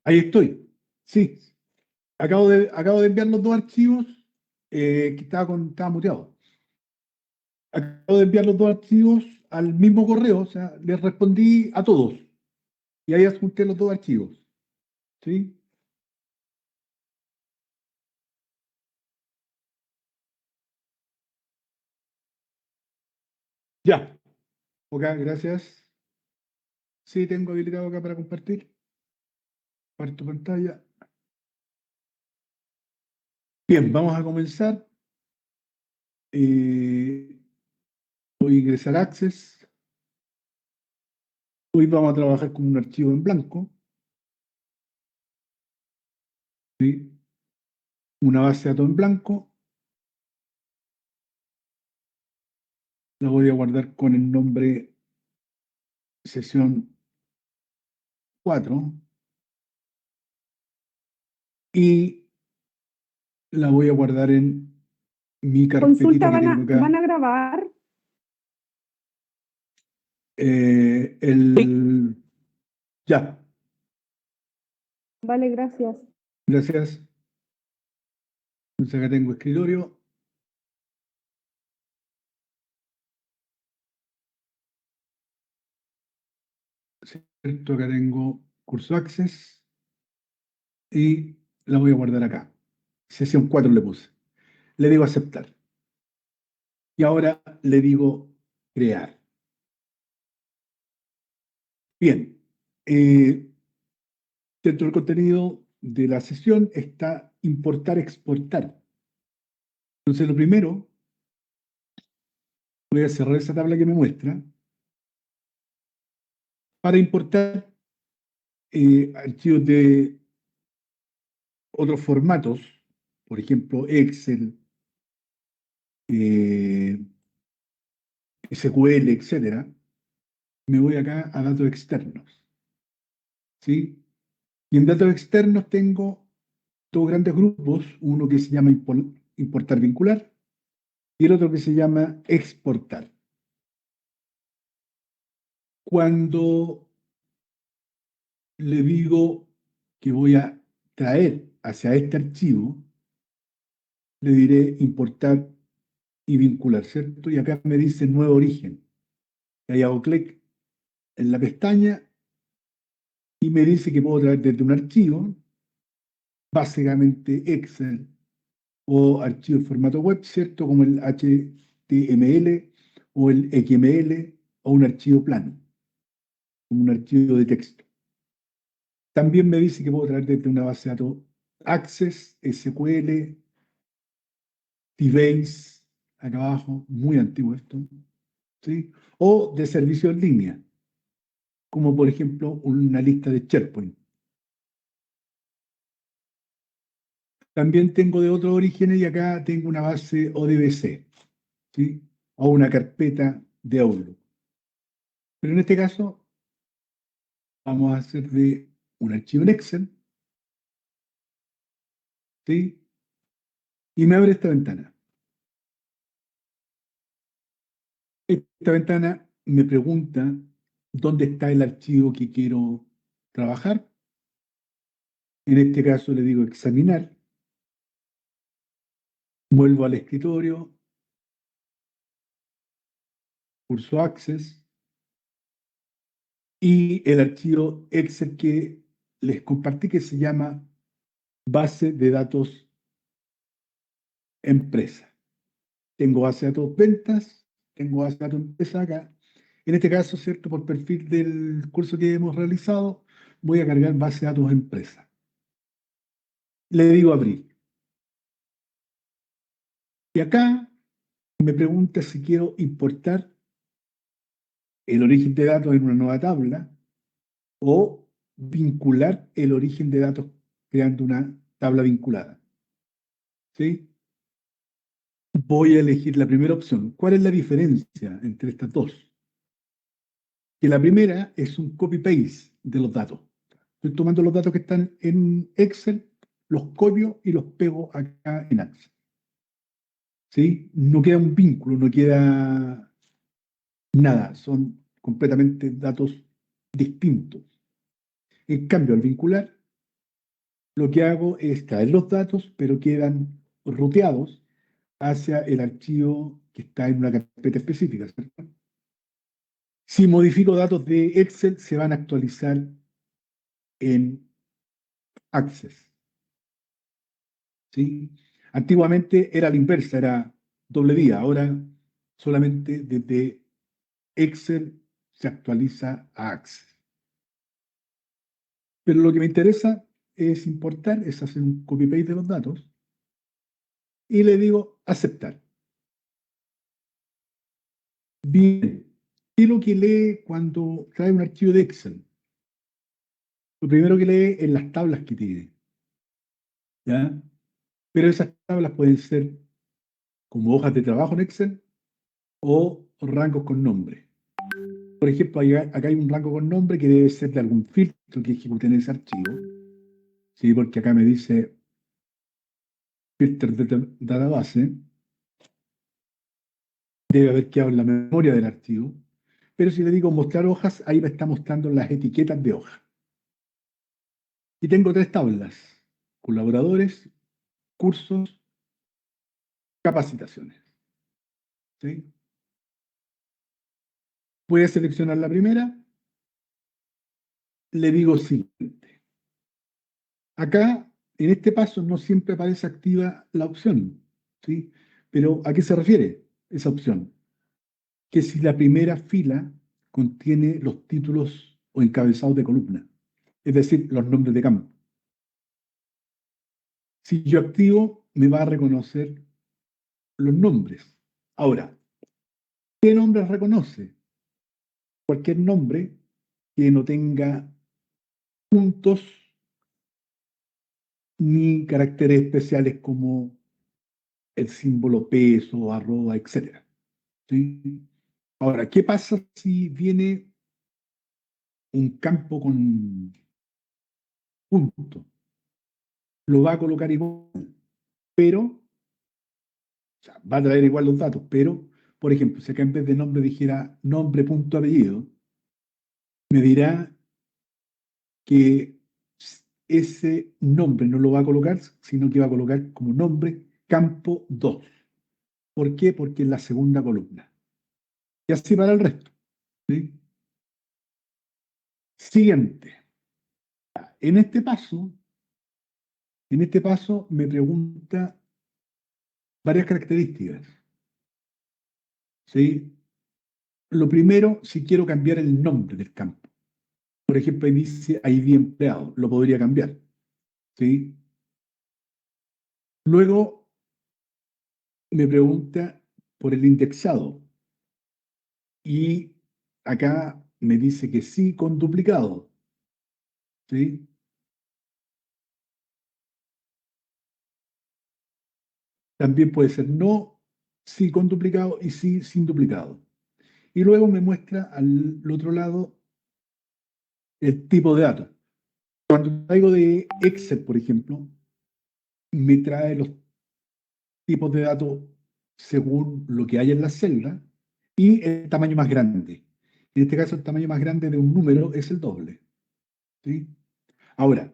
Ahí estoy. Sí, acabo de enviar los dos archivos que estaba muteado. Acabo de enviar los dos archivos al mismo correo, o sea, les respondí a todos y ahí adjunté los dos archivos. ¿Sí? Ya. Ok, gracias. Sí, tengo habilitado acá para compartir. Comparto pantalla. Bien, vamos a comenzar. Eh, Voy a ingresar a Access. Hoy vamos a trabajar con un archivo en blanco, ¿sí? Una base de datos en blanco. La voy a guardar con el nombre sesión 4 y la voy a guardar en mi carpetita Consulta, que tengo van acá. a grabar. Eh, Sí. el... Ya, Vale, gracias. gracias. Entonces acá tengo escritorio. ¿Cierto? Acá tengo curso Access y la voy a guardar acá. Sesión 4 le puse. Le digo aceptar. Y ahora le digo crear. Bien. eh, Dentro del contenido de la sesión está importar, exportar. Entonces, lo primero, voy a cerrar esa tabla que me muestra para importar archivos de otros formatos, por ejemplo, Excel, eh, SQL, etcétera. Me voy acá a datos externos, ¿sí? Y en datos externos tengo dos grandes grupos, uno que se llama importar vincular y el otro que se llama exportar. Cuando le digo que voy a traer hacia este archivo, le diré importar y vincular, ¿cierto? Y acá me dice nuevo origen. Y ahí hago clic en la pestaña y me dice que puedo traer desde un archivo, básicamente Excel o archivo en formato web, ¿cierto? Como el HTML o el XML o un archivo plano, como un archivo de texto. También me dice que puedo traer desde una base de datos Access, SQL, DBase, acá abajo, muy antiguo esto, ¿sí? O de servicio en línea, como por ejemplo una lista de SharePoint. También tengo de otros orígenes y acá tengo una base ODBC, ¿sí? O una carpeta de Outlook. Pero en este caso vamos a hacer de un archivo en Excel, ¿sí? Y me abre esta ventana. Esta ventana me pregunta dónde está el archivo que quiero trabajar. En este caso le digo examinar. Vuelvo al escritorio, curso Access y el archivo Excel que les compartí que se llama base de datos empresa. Tengo base de datos ventas, tengo base de datos empresa acá. En este caso, ¿cierto? Por perfil del curso que hemos realizado, voy a cargar base de datos empresa. Le digo abrir. Y acá me pregunta si quiero importar el origen de datos en una nueva tabla o vincular el origen de datos creando una tabla vinculada. ¿Sí? Voy a elegir la primera opción. ¿Cuál es la diferencia entre estas dos? Que la primera es un copy-paste de los datos. Estoy tomando los datos que están en Excel, los copio y los pego acá en Access. ¿Sí? No queda un vínculo, no queda nada, son completamente datos distintos. En cambio, al vincular, lo que hago es traer los datos, pero quedan ruteados hacia el archivo que está en una carpeta específica, ¿cierto? Si modifico datos de Excel, se van a actualizar en Access, ¿sí? Antiguamente era la inversa, era doble vía. Ahora solamente desde Excel se actualiza a Access. Pero lo que me interesa es importar, es hacer un copy-paste de los datos y le digo aceptar. Bien, ¿qué es lo que lee cuando trae un archivo de Excel? Lo primero que lee es las tablas que tiene, ¿ya? Pero esas tablas pueden ser como hojas de trabajo en Excel o rangos con nombre. Por ejemplo, acá hay un rango con nombre que debe ser de algún filtro que ejecute en ese archivo, ¿sí? Porque acá me dice filter de database, debe haber quedado en la memoria del archivo. Pero si le digo mostrar hojas, ahí me está mostrando las etiquetas de hoja. Y tengo tres tablas: colaboradores, cursos, capacitaciones, ¿sí? Voy a seleccionar la primera, le digo siguiente. Acá, en este paso, no siempre aparece activa la opción, ¿sí? Pero ¿a qué se refiere esa opción? Que si la primera fila contiene los títulos o encabezados de columna, es decir, los nombres de campo. Si yo activo, me va a reconocer los nombres. Ahora, ¿qué nombres reconoce? Cualquier nombre que no tenga puntos ni caracteres especiales como el símbolo peso, arroba, etc. ¿Sí? Ahora, ¿qué pasa si viene un campo con punto? Lo va a colocar igual, pero, o sea, va a traer igual los datos, pero, por ejemplo, si acá en vez de nombre dijera nombre, punto, apellido, me dirá que ese nombre no lo va a colocar, sino que va a colocar como nombre campo 2. ¿Por qué? Porque es la segunda columna. Y así para el resto, ¿sí? Siguiente. En este paso, me pregunta varias características, ¿sí? Lo primero, si quiero cambiar el nombre del campo. Por ejemplo, ahí dice ID empleado, lo podría cambiar, ¿sí? Luego me pregunta por el indexado y acá me dice que sí con duplicado, ¿sí? También puede ser no, sí con duplicado y sí sin duplicado. Y luego me muestra al otro lado el tipo de datos. Cuando traigo de Excel, por ejemplo, me trae los tipos de datos según lo que hay en la celda y el tamaño más grande. En este caso, el tamaño más grande de un número es el doble, ¿sí? Ahora,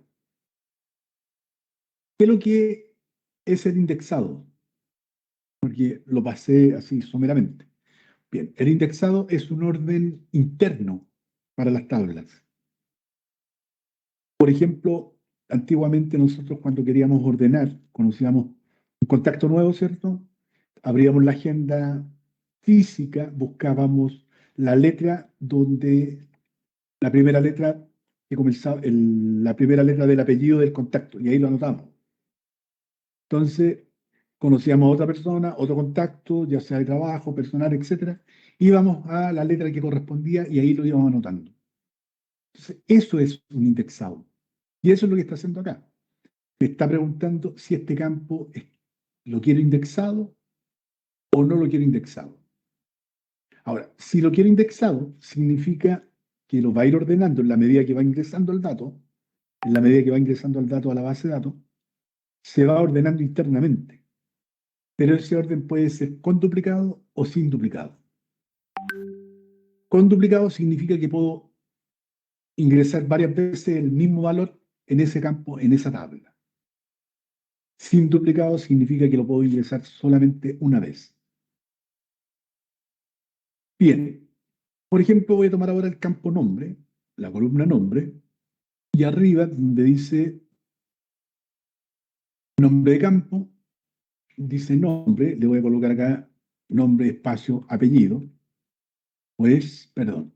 ¿qué es lo que es el indexado? Porque lo pasé así someramente. Bien, el indexado es un orden interno para las tablas. Por ejemplo, antiguamente nosotros cuando queríamos ordenar, conocíamos un contacto nuevo, ¿cierto? Abríamos la agenda física, buscábamos la letra donde la primera letra que comenzaba, la primera letra del apellido del contacto, y ahí lo anotamos. Entonces, conocíamos a otra persona, otro contacto, ya sea de trabajo, personal, etcétera, íbamos a la letra que correspondía y ahí lo íbamos anotando. Entonces, eso es un indexado. Y eso es lo que está haciendo acá. Me está preguntando si este campo lo quiero indexado o no lo quiero indexado. Ahora, si lo quiero indexado, significa que lo va a ir ordenando en la medida que va ingresando el dato, en la medida que va ingresando el dato a la base de datos, se va ordenando internamente. Pero ese orden puede ser con duplicado o sin duplicado. Con duplicado significa que puedo ingresar varias veces el mismo valor en ese campo, en esa tabla. Sin duplicado significa que lo puedo ingresar solamente una vez. Bien, por ejemplo, voy a tomar ahora el campo nombre, la columna nombre, y arriba donde dice nombre de campo, dice nombre, le voy a colocar acá nombre, espacio, apellido, pues, perdón,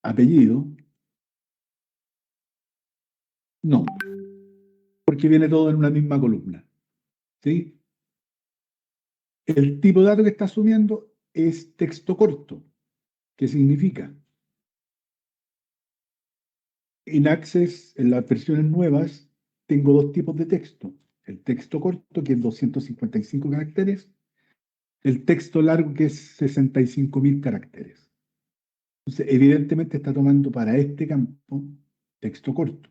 apellido, nombre, porque viene todo en una misma columna, ¿sí? El tipo de dato que está asumiendo es texto corto. ¿Qué significa? En Access, en las versiones nuevas, tengo dos tipos de texto. El texto corto, que es 255 caracteres, el texto largo, que es 65.000 caracteres. Entonces, evidentemente está tomando para este campo texto corto.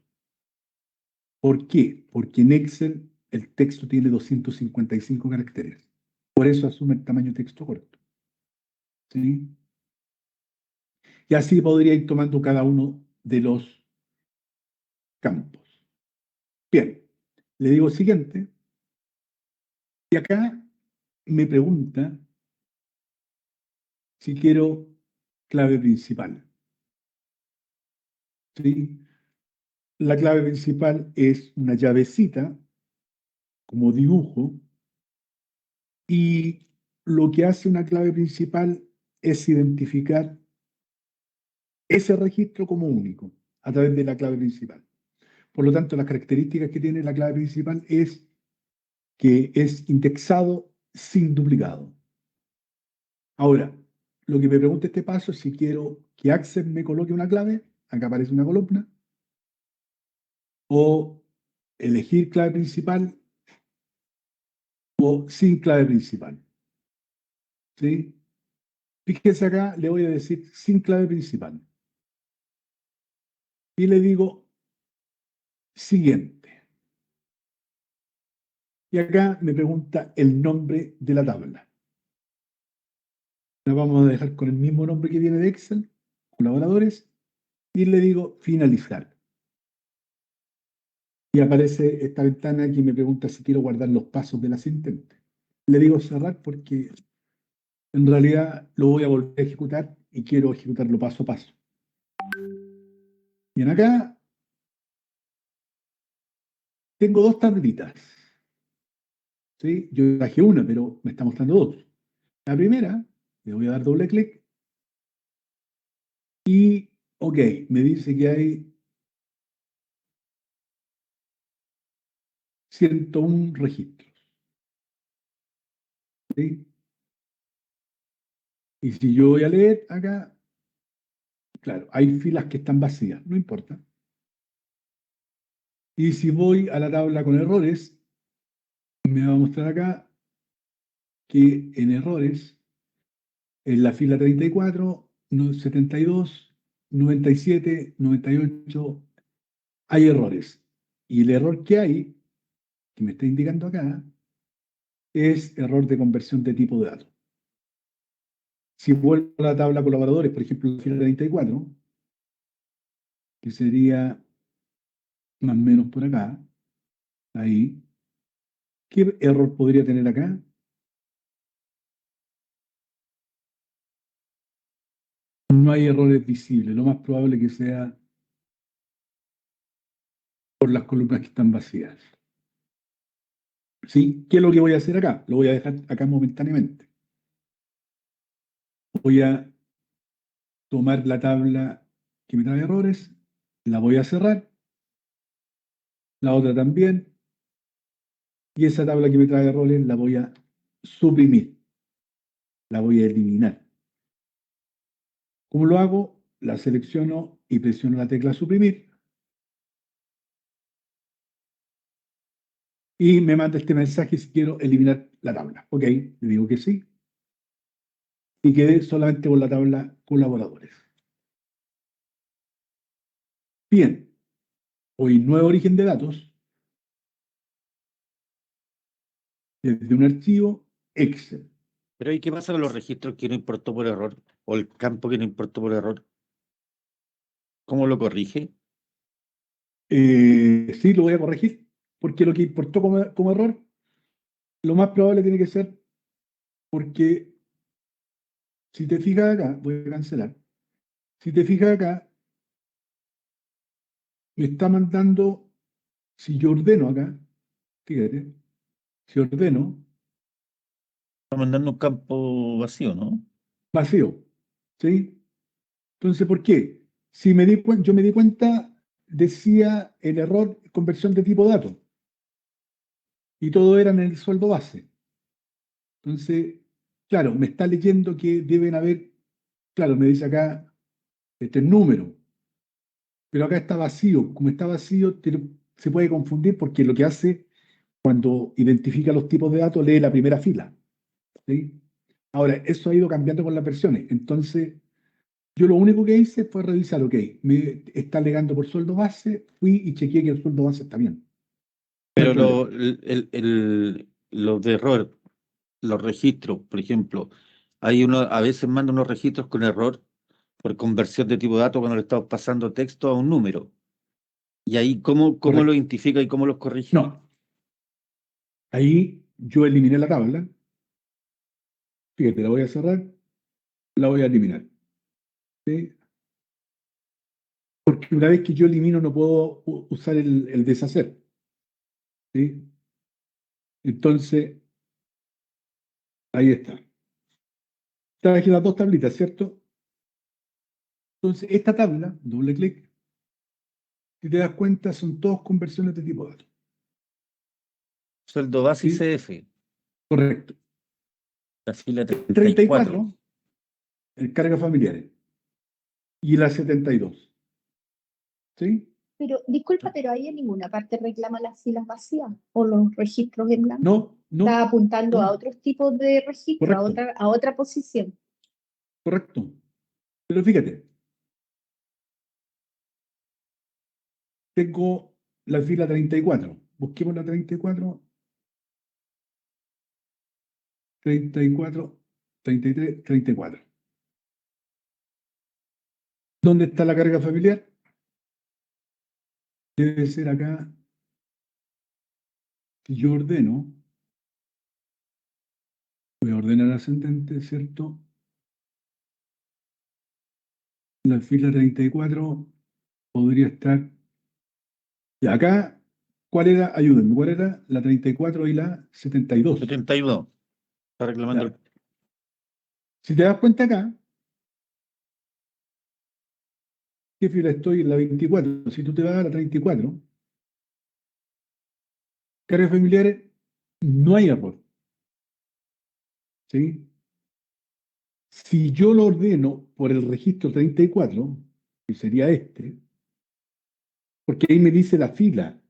¿Por qué? Porque en Excel el texto tiene 255 caracteres. Por eso asume el tamaño texto corto. ¿Sí? Y así podría ir tomando cada uno de los campos. Bien, le digo siguiente. Y acá me pregunta si quiero clave principal. ¿Sí? La clave principal es una llavecita como dibujo y lo que hace una clave principal es identificar ese registro como único a través de la clave principal. Por lo tanto, las características que tiene la clave principal es que es indexado sin duplicado. Ahora, lo que me pregunta este paso es si quiero que Access me coloque una clave, acá aparece una columna, o elegir clave principal o sin clave principal. ¿Sí? Fíjese acá, le voy a decir sin clave principal. Y le digo siguiente. Y acá me pregunta el nombre de la tabla. La vamos a dejar con el mismo nombre que viene de Excel, colaboradores, y le digo finalizar. Y aparece esta ventana que me pregunta si quiero guardar los pasos del asistente. Le digo cerrar porque en realidad lo voy a volver a ejecutar y quiero ejecutarlo paso a paso. Bien, acá tengo dos tablitas. ¿Sí? Yo traje una, pero me está mostrando dos. La primera, le voy a dar doble clic y, ok, me dice que hay 101 registros. ¿Sí? Y si yo voy a leer acá, claro, hay filas que están vacías, no importa. Y si voy a la tabla con errores, me va a mostrar acá que en errores, en la fila 34, 72, 97, 98, hay errores. Y el error que hay, que me está indicando acá, es error de conversión de tipo de dato. Si vuelvo a la tabla colaboradores, por ejemplo, la fila 34, que sería más o menos por acá, ahí, ¿qué error podría tener acá? No hay errores visibles, lo más probable que sea por las columnas que están vacías. ¿Sí? ¿Qué es lo que voy a hacer acá? Lo voy a dejar acá momentáneamente. Voy a tomar la tabla que me trae errores, la voy a cerrar, la otra también, y esa tabla que me trae errores la voy a suprimir, la voy a eliminar. ¿Cómo lo hago? La selecciono y presiono la tecla suprimir y me manda este mensaje si quiero eliminar la tabla. Ok, le digo que sí y quedé solamente con la tabla colaboradores. Bien, hoy nuevo origen de datos desde un archivo Excel. Pero ¿y qué pasa con los registros que no importó por error? ¿O el campo que no importó por error? ¿Cómo lo corrige? Sí, lo voy a corregir, porque lo que importó como error, lo más probable tiene que ser porque si te fijas acá, voy a cancelar. Si te fijas acá, me está mandando, si yo ordeno acá, fíjate, si ordeno, Está mandando un campo vacío, ¿no? vacío, ¿sí? Entonces, ¿por qué? Si yo me di cuenta, decía el error conversión de tipo dato, y todo era en el sueldo base. Entonces, claro, me está leyendo que deben haber, claro, me dice acá, este número, pero acá está vacío. Como está vacío, se puede confundir porque lo que hace cuando identifica los tipos de datos, lee la primera fila, ¿sí? Ahora, eso ha ido cambiando con las versiones. Entonces, yo lo único que hice fue revisar, ok, me está alegando por sueldo base, fui y chequeé que el sueldo base está bien. No hay Pero problema. los de error, los registros, por ejemplo, hay uno, a veces manda unos registros con error por conversión de tipo de datos cuando le estamos pasando texto a un número. Y ahí, ¿cómo lo Correcto. identifica y cómo los corrige? No, ahí yo eliminé la tabla. Fíjate, la voy a cerrar, la voy a eliminar, ¿sí? Porque una vez que yo elimino no puedo usar el deshacer, ¿sí? Entonces, ahí está. Traje las dos tablitas, ¿cierto? Entonces, esta tabla, doble clic, si te das cuenta, son todas conversiones de tipo de datos, Sueldo base y ¿sí? CF, Correcto. la fila El 34. 34, el carga familiares, y la 72, ¿sí? Pero, disculpa, pero ahí en ninguna parte reclama las filas vacías o los registros en blanco. No, no, Está apuntando a no, otros tipos de registro, correcto, a otra posición. correcto. Pero fíjate, tengo la fila 34. Busquemos la 34, 34, 33, 34. ¿Dónde está la carga familiar? Debe ser acá. Si yo ordeno, voy a ordenar ascendente, ¿cierto? La fila 34 podría estar. Y acá, ¿cuál era? Ayúdenme, ¿cuál era? La 34 y la 72. 72. Está reclamando Claro. Si te das cuenta acá, ¿qué fila estoy en la 24? Si tú te vas a la 34, cargas familiares, no hay error, ¿sí? Si yo lo ordeno por el registro 34, que sería este, porque ahí me dice la fila,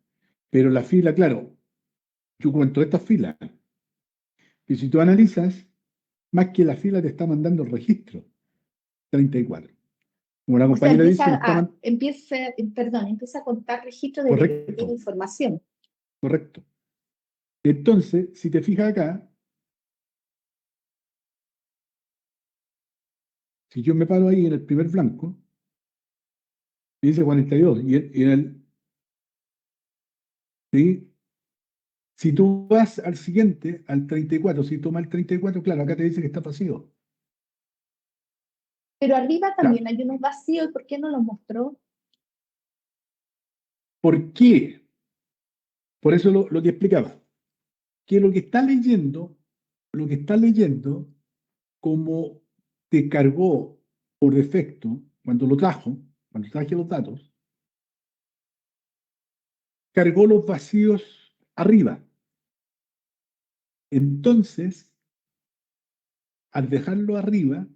pero la fila, claro, yo cuento estas filas, y si tú analizas, más que la fila te está mandando el registro 34. Como la O sea, compañera dice, me está mandando. empieza a contar registros desde que tiene Correcto, información. correcto. Entonces, si te fijas acá, si yo me paro ahí en el primer blanco, me dice 42, y en el, ¿sí? Si tú vas al siguiente, al 34, si tomas el 34, claro, acá te dice que está vacío. Pero arriba Claro. también hay unos vacíos, ¿por qué no los mostró? ¿Por qué? Por eso lo que explicaba, que lo que está leyendo, como te cargó por defecto cuando traje los datos, cargó los vacíos arriba. Entonces, al dejarlo arriba,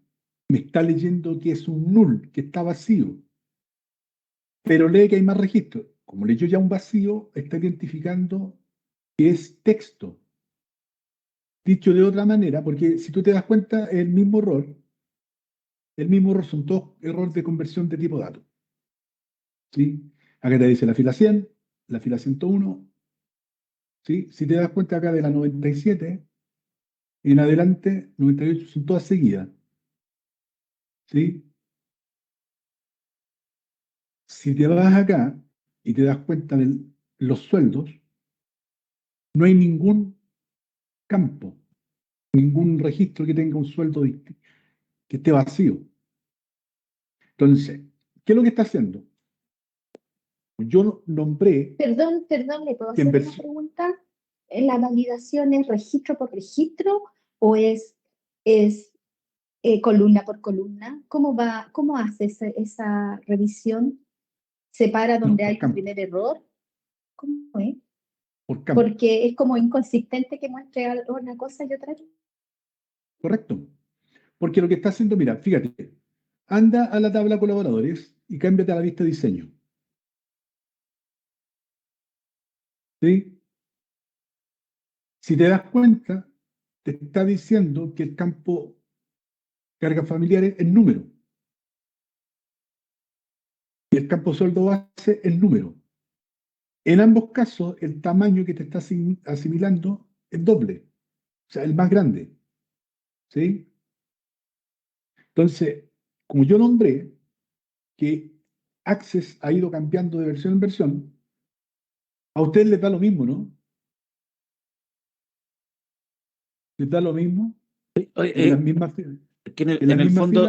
me está leyendo que es un null, que está vacío, pero lee que hay más registros. Como leyó ya un vacío, está identificando que es texto. Dicho de otra manera, porque si tú te das cuenta, es el mismo error son todos errores de conversión de tipo dato. ¿Sí? Acá te dice la fila 100, la fila 101. ¿Sí? Si te das cuenta acá de la 97, en adelante, 98 son todas seguidas. ¿Sí? Si te vas acá, y te das cuenta de los sueldos, no hay ningún campo, ningún registro que tenga un sueldo que esté vacío. Entonces, ¿qué es lo que está haciendo? Yo nombré Perdón, ¿le puedo que hacer una inversión. pregunta? ¿La validación es registro por registro o es columna por columna? ¿Cómo hace esa revisión? ¿Separa No, donde por hay un campo, primer error? ¿Cómo es? por campo, Porque es como inconsistente que muestre una cosa y otra. correcto. Porque lo que está haciendo, mira, fíjate, anda a la tabla colaboradores y cámbiate a la vista diseño. ¿Sí? Si te das cuenta, te está diciendo que el campo cargas familiares es número y el campo sueldo base es número. En ambos casos, el tamaño que te está asimilando es doble, o sea, el más grande. ¿Sí? Entonces, como yo nombré que Access ha ido cambiando de versión en versión, a ustedes les da lo mismo, ¿no? Les da lo mismo en las mismas filas. Que En las en el mismas fondo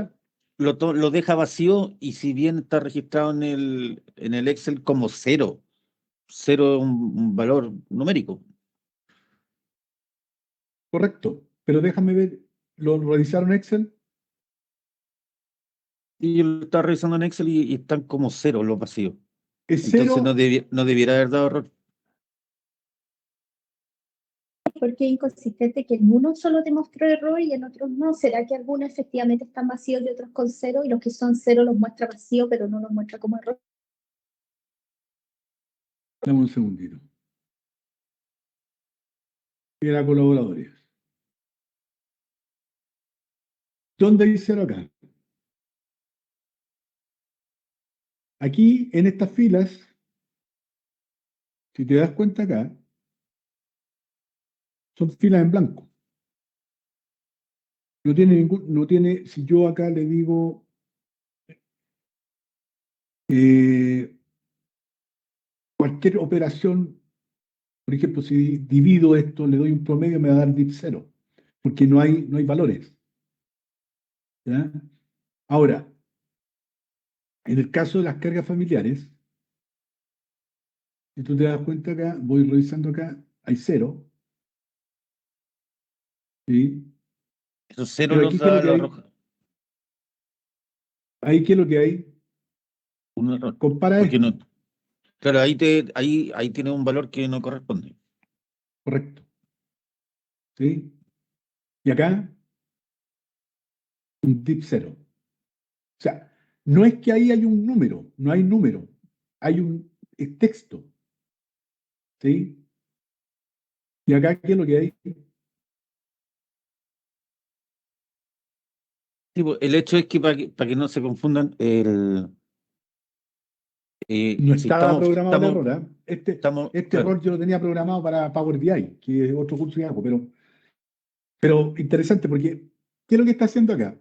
filas, lo deja vacío y si bien está registrado en el Excel como cero, cero es un valor numérico. correcto. Pero déjame ver, ¿lo revisaron Excel? Y yo lo estaba revisando en Excel y están como cero los vacíos. Es Entonces cero, no debiera haber dado error. Porque es inconsistente que en uno solo te mostró error y en otros no. ¿Será que algunos efectivamente están vacíos y otros con cero y los que son cero los muestra vacío pero no los muestra como error? dame un segundito. Era colaboradores. ¿Dónde hay cero acá? Aquí, en estas filas, si te das cuenta acá, son filas en blanco. No tiene, si yo acá le digo cualquier operación, por ejemplo, si divido esto, le doy un promedio, me va a dar div 0, porque no hay valores. ¿Ya? Ahora, en el caso de las cargas familiares, si tú te das cuenta acá, voy revisando acá, hay cero, ¿sí? Esos cero Pero los aquí, ¿qué es lo da que la hay? roja. Ahí, ¿qué es lo que hay? Un error. Compara Porque esto, no, claro, ahí tiene un valor que no corresponde. correcto, ¿sí? Y acá, un div 0. O sea, no es que ahí hay un número, no hay número, hay un texto, ¿sí? Y acá, ¿qué es lo que hay? Sí, pues, el hecho es que para que no se confundan, No si estaba programado el error, ¿eh? Este claro, error yo lo tenía programado para Power BI, que es otro curso que hago, pero interesante porque, ¿qué es lo que está haciendo acá?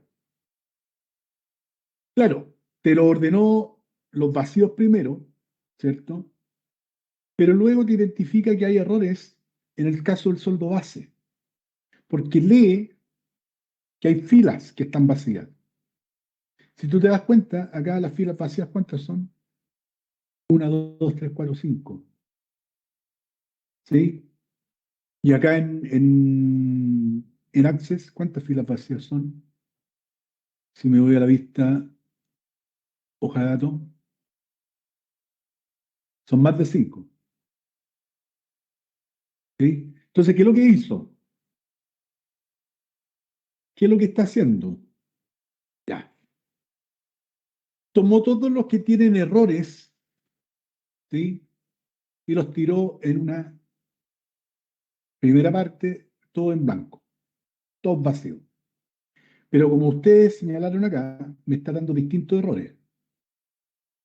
Claro, te lo ordenó los vacíos primero, ¿cierto? Pero luego te identifica que hay errores en el caso del sueldo base, porque lee que hay filas que están vacías. Si tú te das cuenta, acá las filas vacías, ¿cuántas son? 1, 2, 3, 4, 5. ¿Sí? Y acá en Access, ¿cuántas filas vacías son? Si me voy a la vista hoja de datos, son más de 5. ¿Sí? Entonces, ¿qué es lo que hizo? ¿Qué es lo que está haciendo? Ya. Tomó todos los que tienen errores, ¿sí? Y los tiró en una primera parte, todo en blanco, todo vacío. Pero como ustedes señalaron acá, me está dando distintos errores.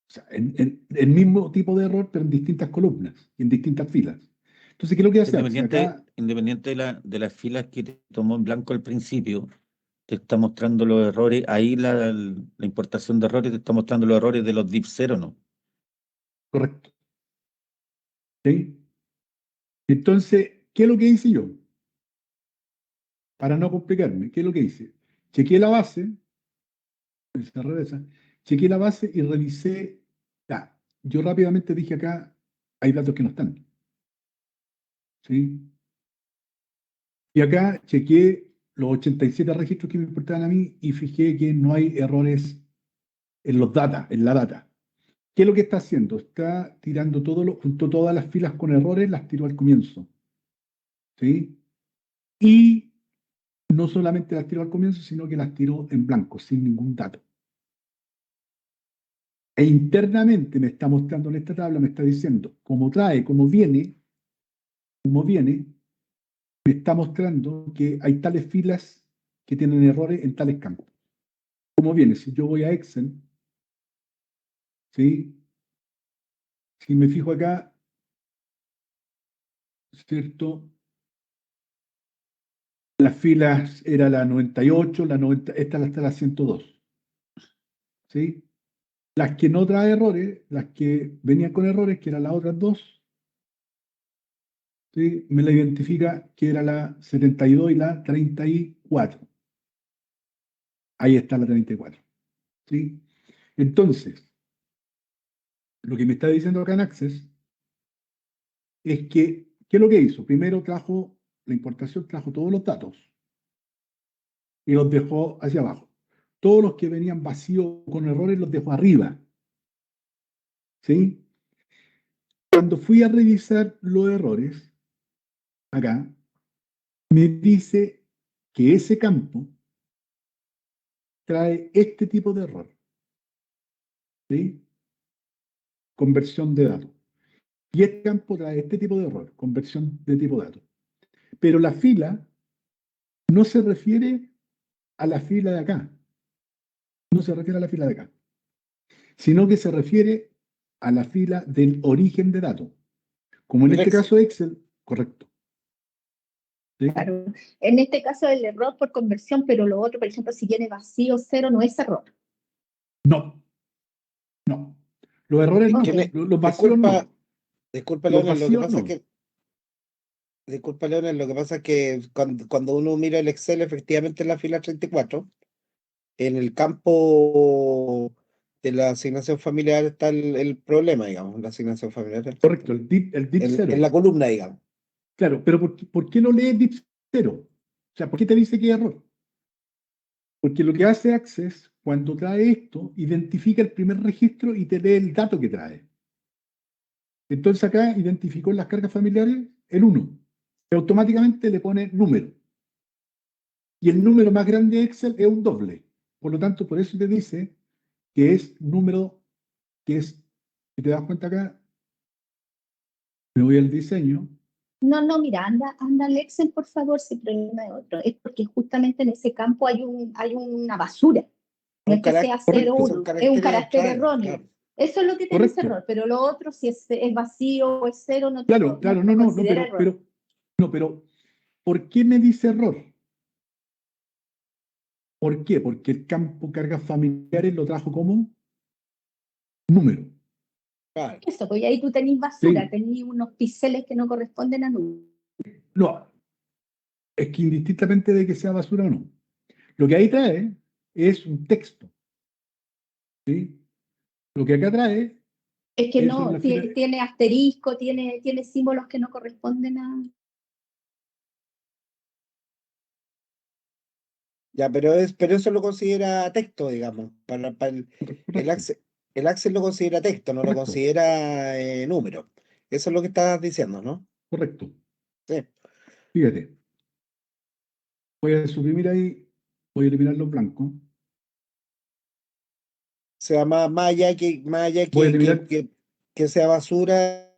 O sea, el mismo tipo de error, pero en distintas columnas y en distintas filas. Entonces, ¿qué es lo que hace Axis? Acá, Independiente de las filas que te tomó en blanco al principio, te está mostrando los errores, ahí la importación de errores te está mostrando los errores de los div 0, ¿no? correcto. ¿Sí? Entonces, ¿qué es lo que hice yo? Para no complicarme, ¿qué es lo que hice? Chequeé la base, chequeé la base y revisé. Yo rápidamente dije acá, hay datos que no están. ¿Sí? Y acá chequeé los 87 registros que me importaban a mí y fijé que no hay errores en los data, en la data. ¿Qué es lo que está haciendo? Está tirando juntó todas las filas con errores, las tiró al comienzo. ¿Sí? Y no solamente las tiró al comienzo, sino que las tiró en blanco, sin ningún dato. E internamente me está mostrando en esta tabla, me está diciendo, como viene, me está mostrando que hay tales filas que tienen errores en tales campos. Como viene, si yo voy a Excel, ¿sí? Si me fijo acá, ¿cierto? Las filas era la 98, la 90, esta está la 102. ¿Sí? Las que no trae errores, las que venían con errores, que eran las otras dos, ¿sí? Me la identifica que era la 72 y la 34. Ahí está la 34. ¿Sí? Entonces, lo que me está diciendo acá en Access es que, ¿qué es lo que hizo? Primero la importación trajo todos los datos y los dejó hacia abajo. Todos los que venían vacíos con errores los dejó arriba. ¿Sí? Cuando fui a revisar los errores, acá, me dice que ese campo trae este tipo de error. ¿Sí? Conversión de datos. Y este campo trae este tipo de error, conversión de tipo de datos. Pero la fila no se refiere a la fila de acá. No se refiere a la fila de acá. Sino que se refiere a la fila del origen de datos. Como en este caso Excel, correcto. ¿Sí? Claro. En este caso el error por conversión, pero lo otro, por ejemplo, si viene vacío, cero, no es error. No. Los errores no. Los vacíos no. Disculpa, Los Leonel, lo que vacíos pasa no. es que disculpa, Leonel, lo que pasa es que cuando uno mira el Excel, efectivamente en la fila 34, en el campo de la asignación familiar está el problema, digamos, la asignación familiar. Correcto, el DIP cero. En la columna, digamos. Claro, pero ¿por qué no lees DIP cero? O sea, ¿por qué te dice que hay error? Porque lo que hace Access, cuando trae esto, identifica el primer registro y te lee el dato que trae. Entonces acá identificó en las cargas familiares el 1. Y automáticamente le pone número. Y el número más grande de Excel es un doble. Por lo tanto, por eso te dice que es número, si te das cuenta acá, me voy al diseño. No, mira, anda al Excel, por favor, si el problema es otro. Es porque justamente en ese campo hay una basura. No es que sea 0, 1, es un carácter erróneo. Claro. Eso es lo que tiene ese error, pero lo otro, si es vacío o es 0, no tiene error. Pero ¿por qué me dice error? ¿Por qué? Porque el campo cargas familiares lo trajo como número. Claro. Eso, pues ahí tú tenés basura, tenés unos píxeles que no corresponden a número. No, es que indistintamente de que sea basura o no. Lo que ahí trae es un texto. ¿Sí? Lo que acá trae es que no, tiene asterisco, tiene símbolos que no corresponden a... Ya, pero eso lo considera texto, digamos. El Access lo considera texto, no lo considera número. Eso es lo que estás diciendo, ¿no? Correcto. Sí. Fíjate. Voy a suprimir ahí, voy a eliminar los blancos. O sea, más allá que sea basura,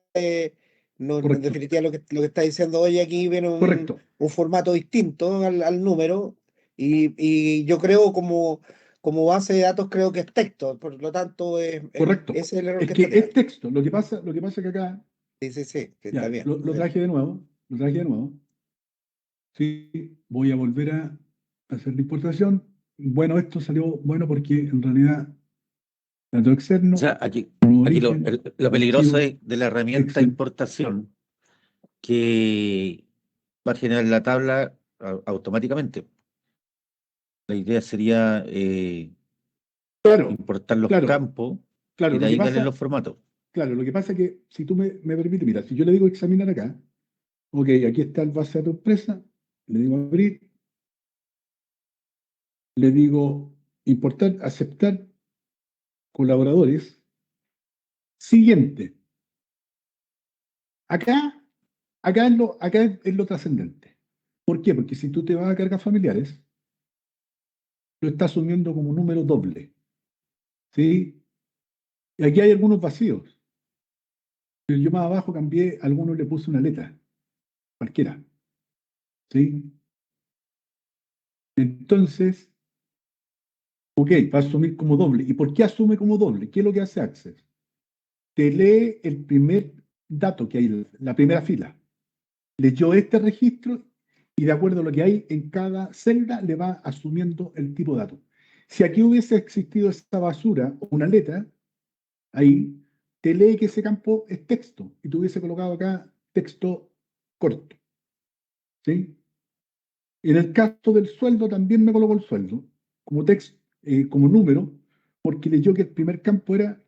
no, en definitiva lo que está diciendo hoy aquí viene un formato distinto al número y yo creo como base de datos creo que es texto, por lo tanto correcto. Ese es el error es que es texto. Lo que pasa que acá sí, ya, está bien. Lo traje de nuevo. Sí, voy a volver a hacer la importación. Bueno, esto salió bueno porque en realidad dato externo. O sea, aquí, No nuevo Aquí origen, lo peligroso archivo, de la herramienta Excel. importación, que va a generar la tabla automáticamente. La idea sería Claro, importar los claro, campos claro. y de Lo que ahí darle pasa, los formatos. claro, lo que pasa es que si tú me permites, mira, si yo le digo examinar acá, ok, aquí está el base de datos empresa, le digo abrir, le digo importar, aceptar, colaboradores. Siguiente. Acá, acá es lo trascendente. ¿Por qué? Porque si tú te vas a cargas familiares, lo estás asumiendo como número doble. ¿Sí? Y aquí hay algunos vacíos. Pero yo más abajo cambié, a algunos le puse una letra, cualquiera. ¿Sí? Entonces, ok, va a asumir como doble. ¿Y por qué asume como doble? ¿Qué es lo que hace Access? Te lee el primer dato que hay, la primera fila. Leyó este registro y de acuerdo a lo que hay en cada celda le va asumiendo el tipo de dato. Si aquí hubiese existido esta basura o una letra, ahí te lee que ese campo es texto y tú hubiese colocado acá texto corto. ¿Sí? En el caso del sueldo también me colocó el sueldo como texto, como número, porque leyó que el primer campo era,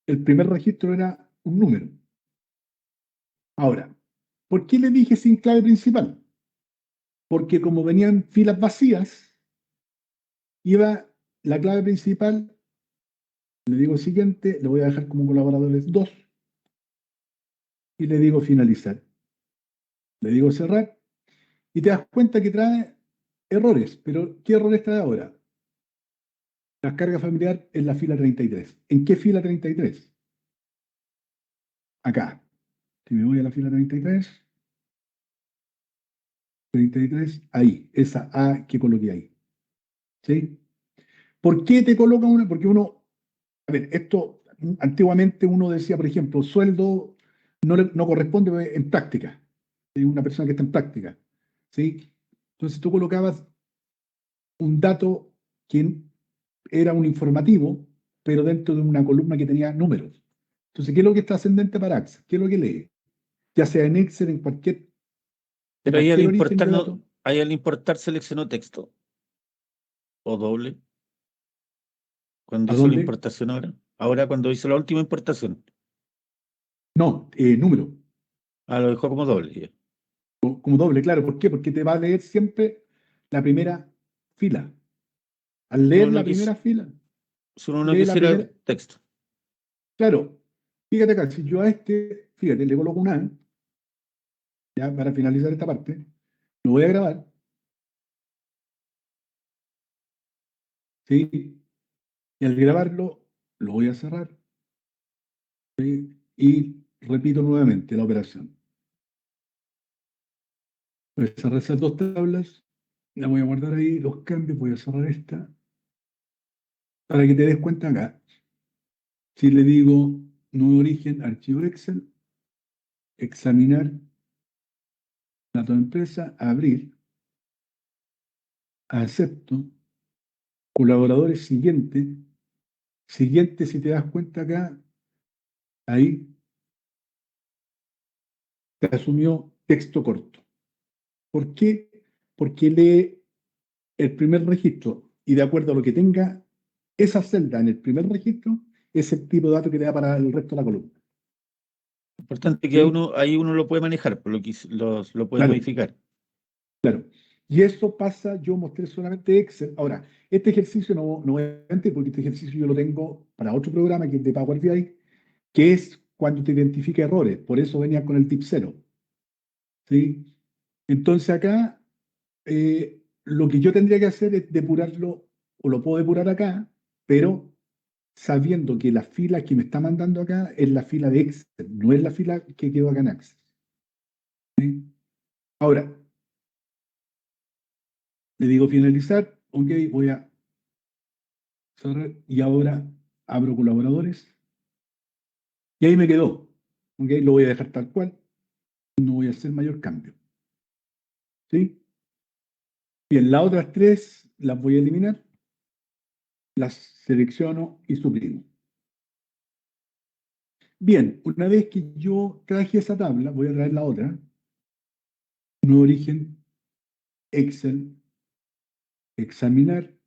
el primer registro era un número. Ahora, ¿por qué le dije sin clave principal? Porque como venían filas vacías, iba la clave principal, le digo siguiente, le voy a dejar como colaboradores 2 y le digo finalizar. Le digo cerrar y te das cuenta que trae errores, pero ¿qué errores trae ahora? La carga familiar en la fila 33. ¿En qué fila 33? Acá. Si me voy a la fila 33, ahí, esa A que coloqué ahí. ¿Sí? ¿Por qué te coloca una? Porque uno, a ver, esto antiguamente uno decía, por ejemplo, sueldo no corresponde en práctica, de una persona que está en práctica. ¿Sí? Entonces tú colocabas un dato que era un informativo, pero dentro de una columna que tenía números. Entonces, ¿qué es lo que está ascendente para Access? ¿Qué es lo que lee? Ya sea en Excel, en Pero cualquier origen de datos. ahí al importar seleccionó texto o doble, cuando ¿A hizo la dónde? importación ahora. Ahora cuando hizo la última importación. No, número, Lo dejó como doble. Ya. como doble, claro. ¿Por qué? Porque te va a leer siempre la primera fila. Al Si uno leer no la primera fila, si uno no lee la quisiera primera. texto. Claro, fíjate acá, si yo a este, fíjate, le coloco un A, ya para finalizar esta parte, lo voy a grabar, ¿sí? Y al grabarlo, lo voy a cerrar, ¿sí? Y repito nuevamente la operación. Voy a cerrar esas dos tablas, la voy a guardar ahí, los cambios, voy a cerrar esta, para que te des cuenta acá. Si le digo nuevo origen, archivo Excel, examinar, datos de empresa, abrir, acepto, colaboradores siguiente, siguiente, si te das cuenta acá, ahí te asumió texto corto. ¿Por qué? Porque lee el primer registro y de acuerdo a lo que tenga esa celda en el primer registro, es el tipo de dato que le da para el resto de la columna. Importante que ¿Sí? ahí uno lo puede manejar, por lo puede Claro, modificar. claro. Y eso pasa, yo mostré solamente Excel. Ahora, este ejercicio no voy a mentir, porque este ejercicio yo lo tengo para otro programa que es de Power BI, que es cuando te identifica errores. Por eso venía con el tip 0. ¿Sí? Entonces acá, lo que yo tendría que hacer es depurarlo, o lo puedo depurar acá, pero sabiendo que la fila que me está mandando acá es la fila de Excel, no es la fila que quedó acá en Access. ¿Sí? Ahora, le digo finalizar, ok, voy a cerrar y ahora abro colaboradores y ahí me quedó. Ok, lo voy a dejar tal cual, no voy a hacer mayor cambio. ¿Sí? Bien, las otras tres las voy a eliminar, las selecciono y suprimo. Bien, una vez que yo traje esa tabla, voy a traer la otra. Nuevo origen, Excel, examinar,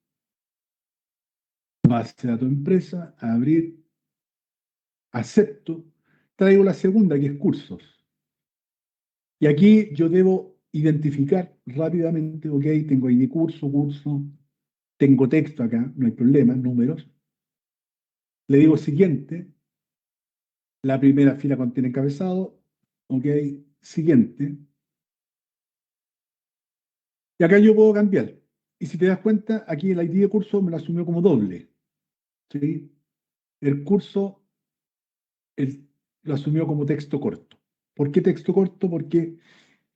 base de datos empresa, abrir, acepto, traigo la segunda que es cursos. Y aquí yo debo identificar rápidamente, ok, tengo ID curso, tengo texto acá, no hay problema, números. Le digo siguiente, la primera fila contiene encabezado, ok, siguiente. Y acá yo puedo cambiar. Y si te das cuenta, aquí el ID de curso me lo asumió como doble. ¿Sí? El curso lo asumió como texto corto. ¿Por qué texto corto? Porque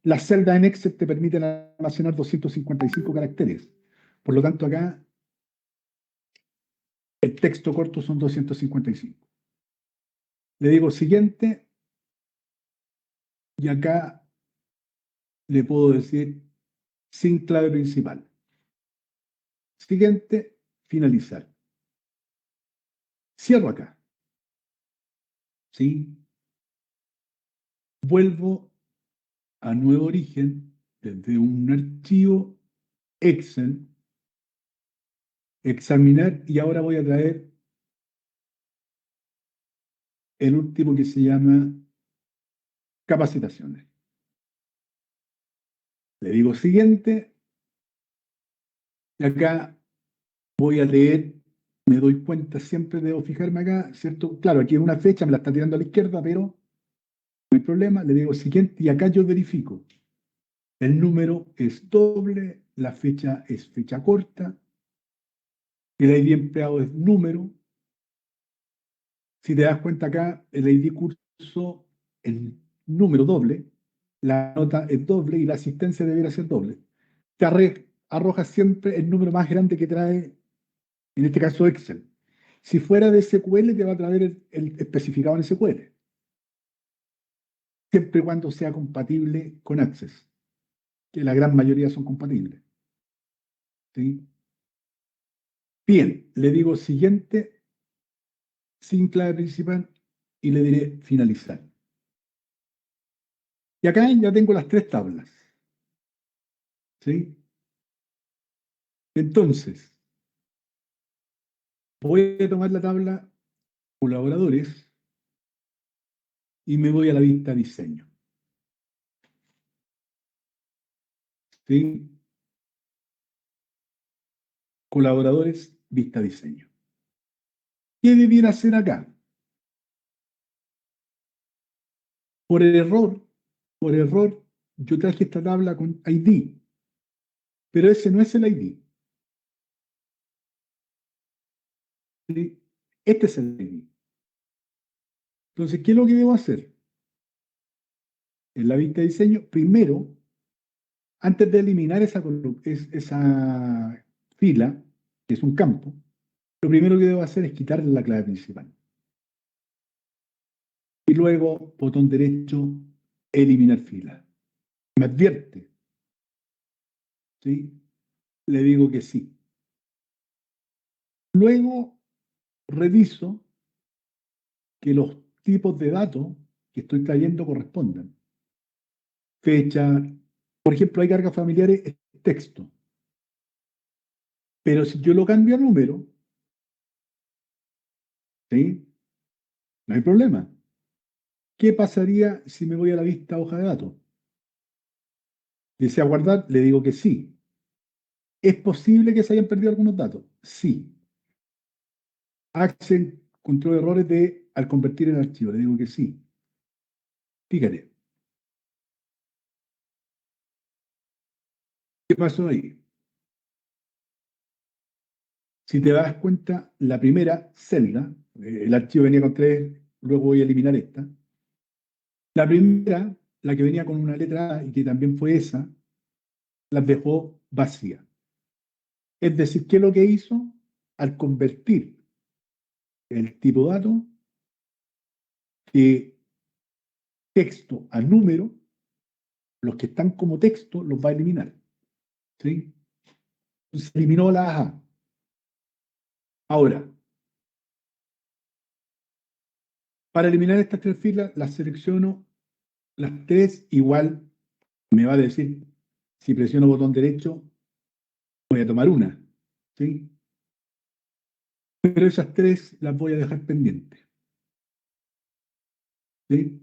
las celdas en Excel te permiten almacenar 255 caracteres. Por lo tanto, acá el texto corto son 255. Le digo siguiente y acá le puedo decir sin clave principal. Siguiente, finalizar. Cierro acá. ¿Sí? Vuelvo a nuevo origen desde un archivo Excel, examinar y ahora voy a traer el último que se llama capacitaciones. Le digo siguiente y acá voy a leer, me doy cuenta, siempre debo fijarme acá, ¿cierto? Claro, aquí en una fecha me la está tirando a la izquierda, pero no hay problema, le digo siguiente y acá yo verifico. El número es doble, la fecha es fecha corta, el ID empleado es número. Si te das cuenta acá, el ID curso en número doble, la nota es doble y la asistencia debería ser doble. Te arroja siempre el número más grande que trae, en este caso Excel. Si fuera de SQL, te va a traer el especificado en SQL, siempre y cuando sea compatible con Access, que la gran mayoría son compatibles. ¿Sí? Bien, le digo siguiente, sin clave principal, y le diré finalizar. Y acá ya tengo las tres tablas. ¿Sí? Entonces, voy a tomar la tabla colaboradores y me voy a la vista diseño. ¿Sí? Colaboradores, vista diseño. ¿Qué debiera hacer acá? Por error, yo traje esta tabla con ID, pero ese no es el ID. ¿Sí? Este es el ID. Entonces, ¿qué es lo que debo hacer? En la vista de diseño, primero, antes de eliminar esa fila, que es un campo, lo primero que debo hacer es quitarle la clave principal. Y luego, botón derecho, eliminar fila. Me advierte. ¿Sí? Le digo que sí. Luego, reviso que los tipos de datos que estoy trayendo correspondan. Fecha, por ejemplo, hay cargas familiares, es texto. Pero si yo lo cambio a número, ¿sí? No hay problema. ¿Qué pasaría si me voy a la vista hoja de datos? ¿Desea guardar? Le digo que sí. ¿Es posible que se hayan perdido algunos datos? Sí. Access encontró errores al convertir en archivo. Le digo que sí. Fíjate. ¿Qué pasó ahí? Si te das cuenta, la primera celda, el archivo venía con 3, luego voy a eliminar esta. La primera, la que venía con una letra A y que también fue esa, las dejó vacía. Es decir, ¿qué es lo que hizo? Al convertir el tipo de dato de texto a número, los que están como texto los va a eliminar. ¿Sí? Entonces eliminó la A. Ahora, Para eliminar estas 3 filas, las selecciono las 3, igual me va a decir, si presiono botón derecho, voy a tomar una, ¿sí? Pero esas 3 las voy a dejar pendientes, ¿sí?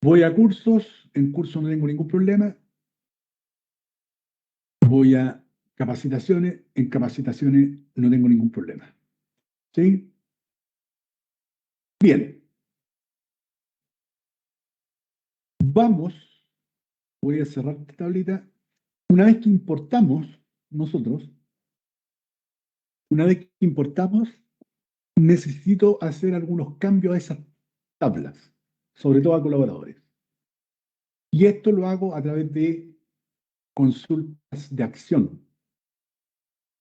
Voy a cursos, en cursos no tengo ningún problema. Voy a capacitaciones, en capacitaciones no tengo ningún problema, ¿sí? Bien. Vamos, voy a cerrar esta tablita. Una vez que importamos, nosotros, una vez que importamos, necesito hacer algunos cambios a esas tablas, sobre todo a colaboradores. Y esto lo hago a través de consultas de acción.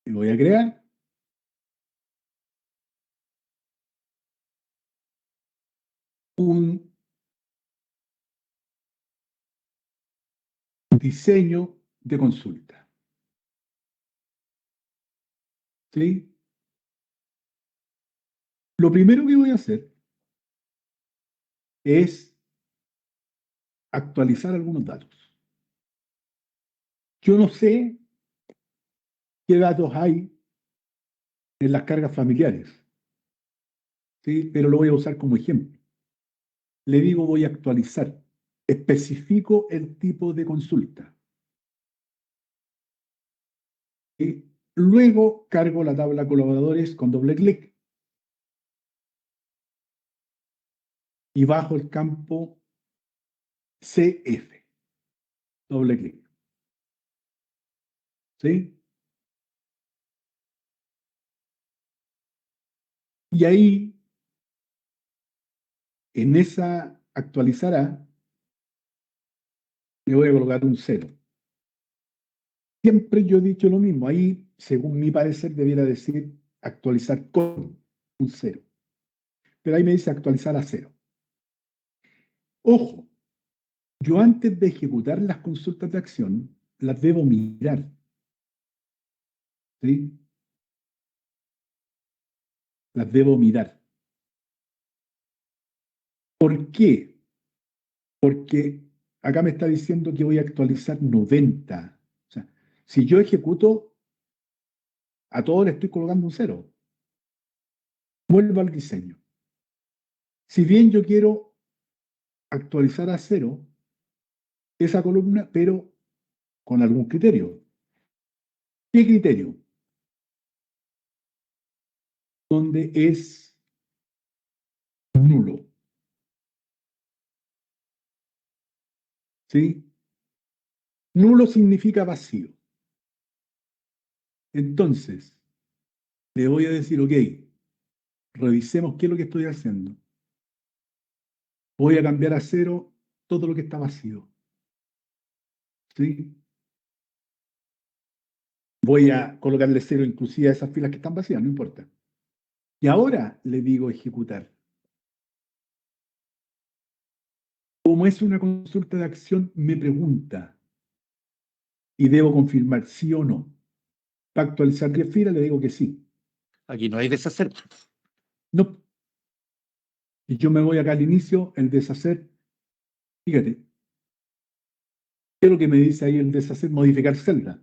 Y voy a crear un diseño de consulta. ¿Sí? Lo primero que voy a hacer es actualizar algunos datos. Yo no sé qué datos hay en las cargas familiares, ¿sí? Pero lo voy a usar como ejemplo. Le digo voy a actualizar. Especifico el tipo de consulta. Y luego cargo la tabla colaboradores con doble clic. Y bajo el campo CF. Doble clic. ¿Sí? Y ahí, en esa actualizará, le voy a colocar un 0. Siempre yo he dicho lo mismo. Ahí, según mi parecer, debiera decir actualizar con un 0. Pero ahí me dice actualizar a 0. Ojo, yo antes de ejecutar las consultas de acción, las debo mirar. ¿Sí? Las debo mirar. ¿Por qué? Porque acá me está diciendo que voy a actualizar 90. O sea, si yo ejecuto, a todo le estoy colocando un 0. Vuelvo al diseño. Si bien yo quiero actualizar a 0 esa columna, pero con algún criterio. ¿Qué criterio? Donde es nulo. ¿Sí? Nulo significa vacío. Entonces, le voy a decir, ok, revisemos qué es lo que estoy haciendo. Voy a cambiar a 0 todo lo que está vacío. ¿Sí? Voy a colocarle 0 inclusive a esas filas que están vacías, no importa. Y ahora le digo ejecutar. Como es una consulta de acción, me pregunta y debo confirmar sí o no. Para actualizar 10 filas le digo que sí. Aquí no hay deshacer. No. Y yo me voy acá al inicio, el deshacer. Fíjate. ¿Qué es lo que me dice ahí el deshacer? Modificar celda.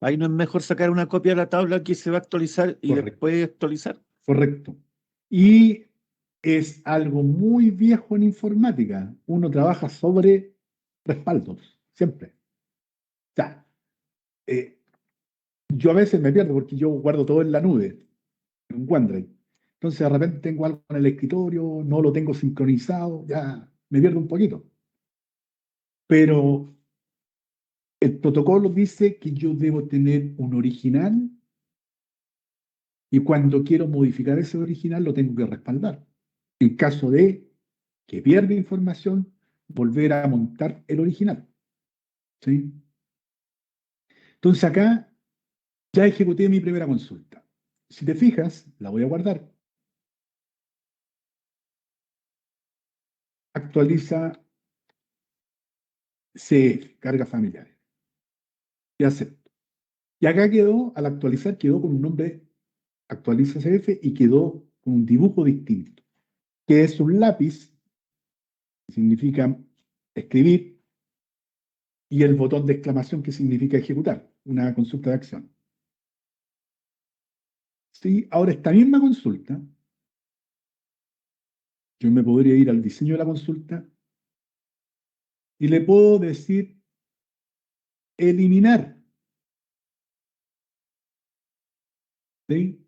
Ahí no es mejor sacar una copia de la tabla que se va a actualizar y Correcto. después actualizar. Correcto. Y es algo muy viejo en informática. Uno trabaja sobre respaldos, siempre. O sea, yo a veces me pierdo porque yo guardo todo en la nube, en OneDrive. Entonces de repente tengo algo en el escritorio, no lo tengo sincronizado, ya me pierdo un poquito. Pero el protocolo dice que yo debo tener un original y cuando quiero modificar ese original lo tengo que respaldar. En caso de que pierda información, volver a montar el original. ¿Sí? Entonces acá ya ejecuté mi primera consulta. Si te fijas, la voy a guardar. Actualiza CF, cargas familiares. Y acepto. Y acá quedó, al actualizar, quedó con un nombre actualiza CF y quedó con un dibujo distinto, que es un lápiz, que significa escribir, y el botón de exclamación, que significa ejecutar, una consulta de acción. ¿Sí? Ahora, esta misma consulta, yo me podría ir al diseño de la consulta y le puedo decir eliminar. ¿Sí?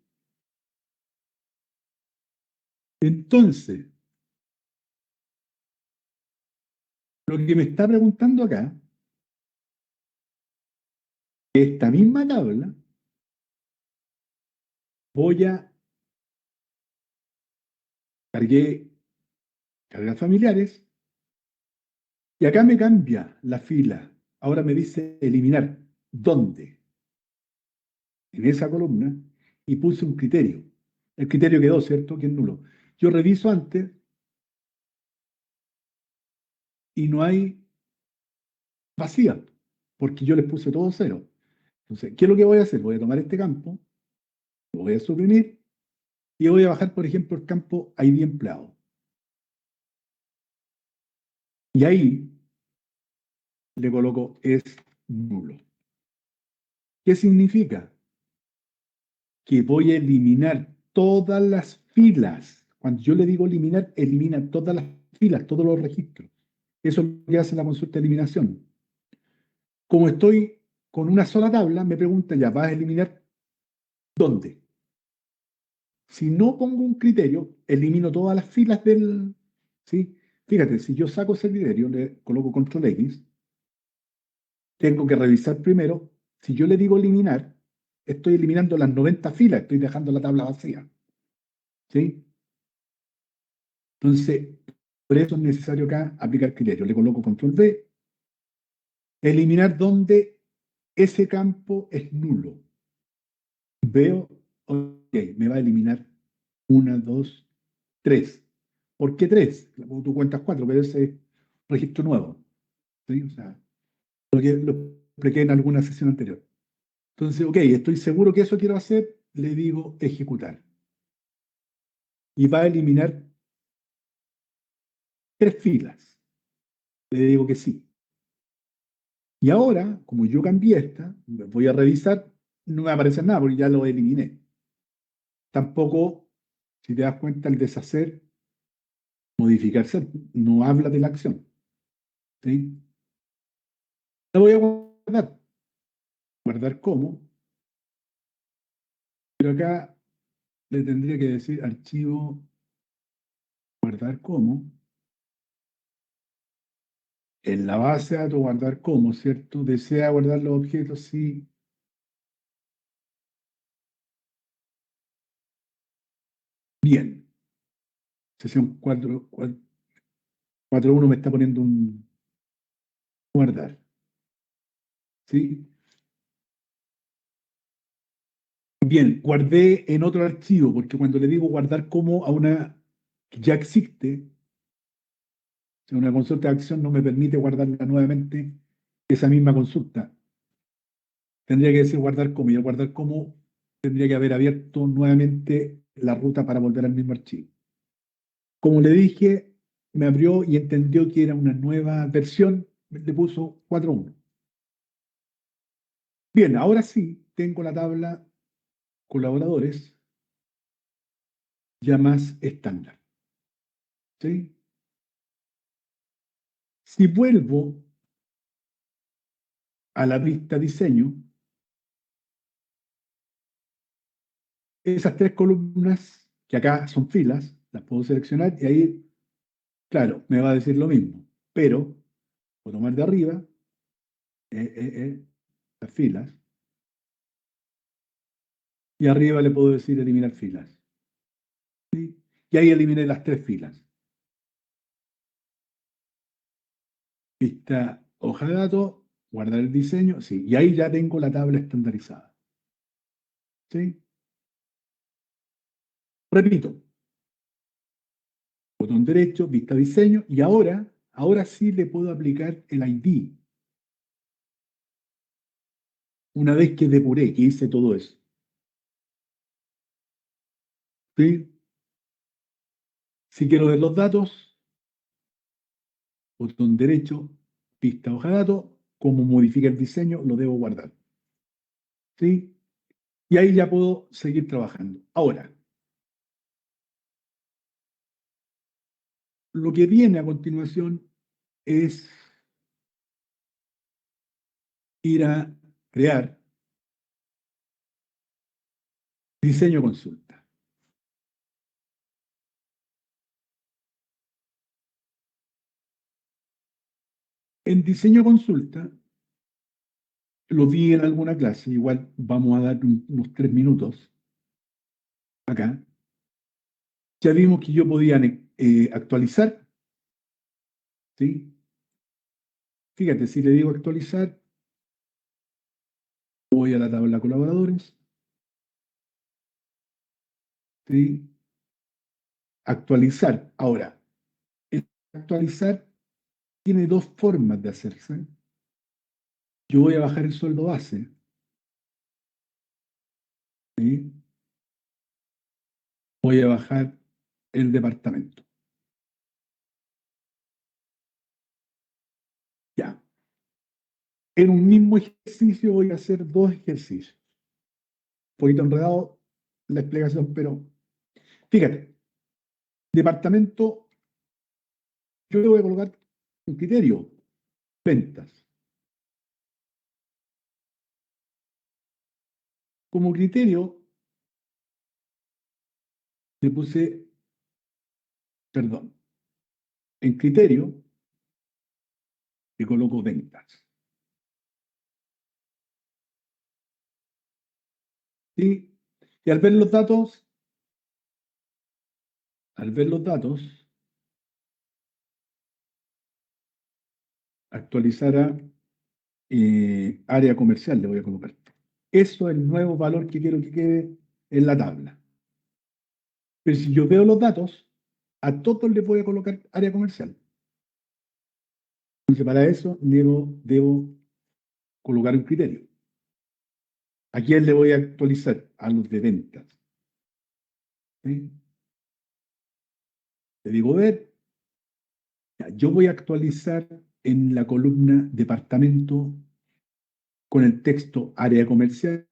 Entonces, lo que me está preguntando acá, esta misma tabla, voy a cargar familiares, y acá me cambia la fila. Ahora me dice eliminar. ¿Dónde? En esa columna, y puse un criterio. El criterio quedó, ¿cierto? Que es nulo. Yo reviso antes y no hay vacía, porque yo les puse todo cero. Entonces, ¿qué es lo que voy a hacer? Voy a tomar este campo, lo voy a suprimir y voy a bajar, por ejemplo, el campo ID empleado. Y ahí le coloco es nulo. ¿Qué significa? Que voy a eliminar todas las filas. Cuando yo le digo eliminar, elimina todas las filas, todos los registros. Eso es lo que hace la consulta de eliminación. Como estoy con una sola tabla, me pregunta ya, ¿vas a eliminar dónde? Si no pongo un criterio, elimino todas las filas del... ¿Sí? Fíjate, si yo saco ese criterio, le coloco control X, tengo que revisar primero. Si yo le digo eliminar, estoy eliminando las 90 filas, estoy dejando la tabla vacía. ¿Sí? Entonces, por eso es necesario acá aplicar criterio. Le coloco control V, eliminar donde ese campo es nulo. Veo, ok, me va a eliminar 1, 2, 3. ¿Por qué 3? Tú cuentas 4, pero ese es registro nuevo. ¿Sí? O sea, lo expliqué en alguna sesión anterior. Entonces, ok, estoy seguro que eso quiero hacer, le digo ejecutar. Y va a eliminar 3 filas. Le digo que sí. Y ahora, como yo cambié esta, voy a revisar, no me aparece nada porque ya lo eliminé. Tampoco, si te das cuenta, el deshacer, modificarse, no habla de la acción. ¿Sí? La voy a guardar. Guardar como. Pero acá le tendría que decir archivo, guardar como. En la base de datos, guardar como, ¿cierto? Desea guardar los objetos, sí. Bien. Sesión 4.1 me está poniendo un guardar. ¿Sí? Bien, guardé en otro archivo, porque cuando le digo guardar como a una que ya existe, o sea, una consulta de acción no me permite guardarla nuevamente esa misma consulta. Tendría que decir guardar como, y al guardar como tendría que haber abierto nuevamente la ruta para volver al mismo archivo. Como le dije, me abrió y entendió que era una nueva versión, le puso 4.1. Bien, ahora sí tengo la tabla colaboradores ya más estándar. ¿Sí? Si vuelvo a la vista diseño, esas 3 columnas, que acá son filas, las puedo seleccionar y ahí, claro, me va a decir lo mismo, pero puedo tomar de arriba las filas y arriba le puedo decir eliminar filas. ¿Sí? Y ahí eliminé las 3 filas. Vista, hoja de datos, guardar el diseño, sí, y ahí ya tengo la tabla estandarizada. ¿Sí? Repito, botón derecho, vista diseño, y ahora sí le puedo aplicar el ID. Una vez que depuré, que hice todo eso. ¿Sí? Si quiero ver los datos, botón derecho, pista hoja de datos, cómo modifica el diseño, lo debo guardar. ¿Sí? Y ahí ya puedo seguir trabajando. Ahora, lo que viene a continuación es ir a crear diseño consulta. En diseño consulta, lo vi en alguna clase, igual vamos a dar unos 3 minutos acá. Ya vimos que yo podía actualizar, ¿sí? Fíjate, si le digo actualizar, voy a la tabla colaboradores, ¿sí? Actualizar. Ahora, el actualizar tiene dos formas de hacerse. Yo voy a bajar el sueldo base, ¿sí? Voy a bajar el departamento. Ya. En un mismo ejercicio voy a hacer dos ejercicios. Un poquito enredado la explicación, pero fíjate, departamento, yo le voy a colocar un criterio, ventas. Como criterio, le puse, perdón, en criterio, le coloco ventas. ¿Sí? Y al ver los datos, actualizar a área comercial le voy a colocar. Eso es el nuevo valor que quiero que quede en la tabla. Pero si yo veo los datos, a todos les voy a colocar área comercial. Entonces, para eso debo colocar un criterio. ¿A quién le voy a actualizar? A los de ventas. ¿Sí? Le digo ver. Ya, yo voy a actualizar en la columna departamento con el texto área comercial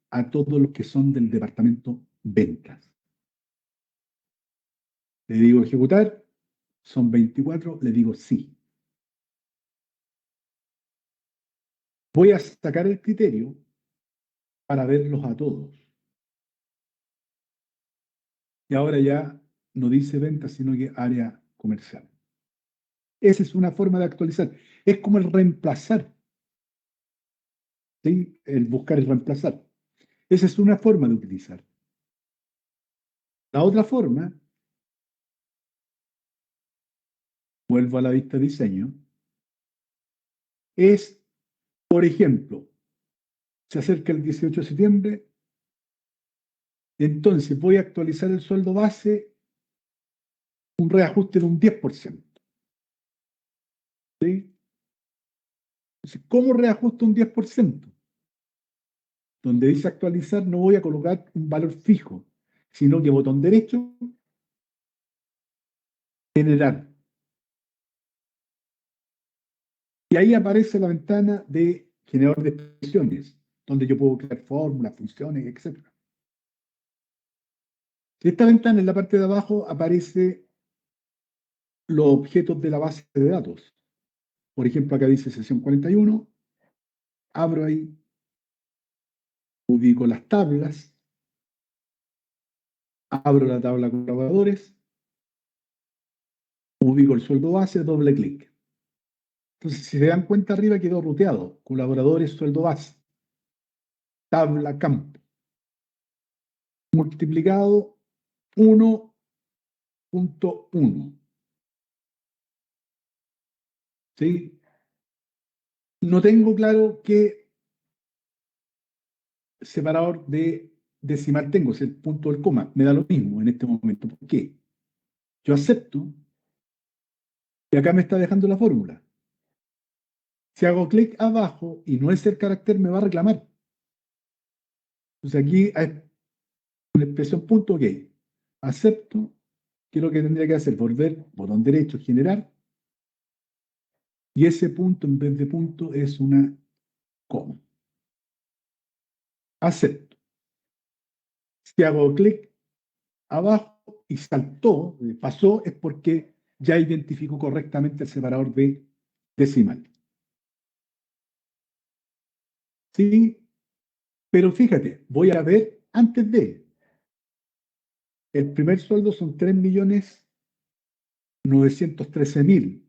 a todos los que son del departamento ventas. Le digo ejecutar, son 24, le digo sí. Voy a sacar el criterio para verlos a todos. Y ahora ya no dice ventas, sino que área comercial. Esa es una forma de actualizar. Es como el reemplazar. ¿Sí? El buscar y reemplazar. Esa es una forma de utilizar. La otra forma, vuelvo a la vista de diseño, es, por ejemplo, se acerca el 18 de septiembre, entonces voy a actualizar el sueldo base, un reajuste de un 10%. ¿Sí? Entonces, ¿cómo reajusto un 10%? Donde dice actualizar no voy a colocar un valor fijo, sino que botón derecho, generar. Y ahí aparece la ventana de generador de expresiones, donde yo puedo crear fórmulas, funciones, etc. Esta ventana en la parte de abajo aparece los objetos de la base de datos. Por ejemplo, acá dice sesión 41, abro ahí, ubico las tablas, abro la tabla colaboradores, ubico el sueldo base, doble clic. Entonces, si se dan cuenta arriba quedó ruteado, colaboradores, sueldo base, tabla campo, multiplicado 1.1. ¿Sí? No tengo claro qué separador de decimal tengo, es el punto del coma, me da lo mismo en este momento. ¿Por qué? Yo acepto y acá me está dejando la fórmula. Si hago clic abajo y no es el carácter, me va a reclamar. Entonces aquí hay una expresión punto ok. Acepto ¿qué es lo que tendría que hacer? Volver, botón derecho, generar, y ese punto en vez de punto es una coma. Acepto. Si hago clic abajo y saltó, pasó, es porque ya identificó correctamente el separador de decimal. ¿Sí? Pero fíjate, voy a ver antes de. El primer sueldo son 3.913.000.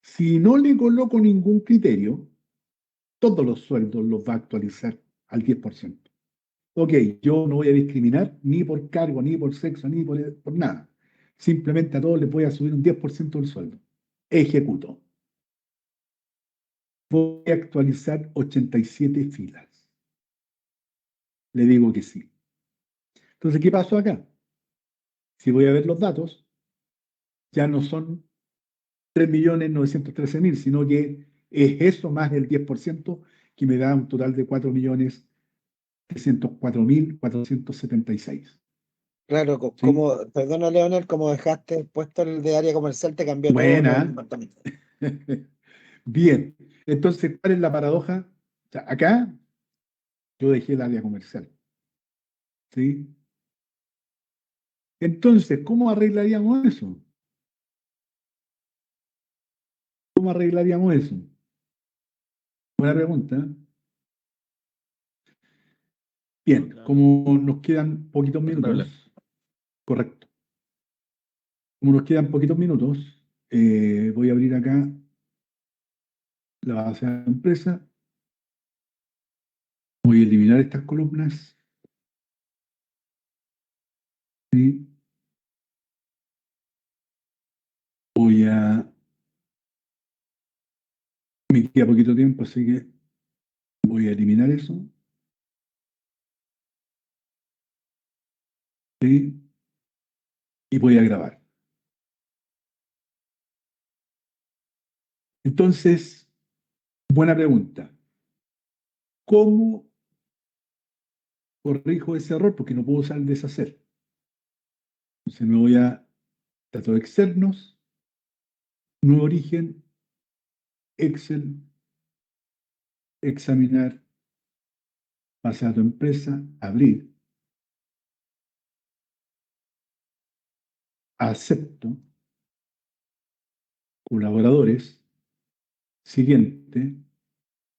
Si no le coloco ningún criterio, todos los sueldos los va a actualizar al 10%. Ok, yo no voy a discriminar ni por cargo, ni por sexo, ni por nada. Simplemente a todos les voy a subir un 10% del sueldo. Ejecuto. Voy a actualizar 87 filas. Le digo que sí. Entonces, ¿qué pasó acá? Si voy a ver los datos, ya no son 3.913.000, sino que es eso más el 10% que me da un total de 4.304.476. Claro, ¿Sí? como, perdona Leonel, como dejaste puesto el de área comercial, te cambió todo el Buena. departamento. Bien. Entonces, ¿cuál es la paradoja? O sea, acá yo dejé el área comercial. ¿Sí? Entonces, ¿cómo arreglaríamos eso? ¿Cómo arreglaríamos eso? Buena pregunta. Bien, como nos quedan poquitos minutos, correcto. Como nos quedan poquitos minutos, voy a abrir acá la base de la empresa. Voy a eliminar estas columnas. ¿Sí? Voy a... Me queda poquito tiempo, así que voy a eliminar eso. ¿Sí? Y voy a grabar. Entonces, buena pregunta. ¿Cómo corrijo ese error? Porque no puedo usar el deshacer. Entonces me voy a datos externos, nuevo origen, Excel, examinar, pasar a tu empresa, abrir, acepto, colaboradores, siguiente,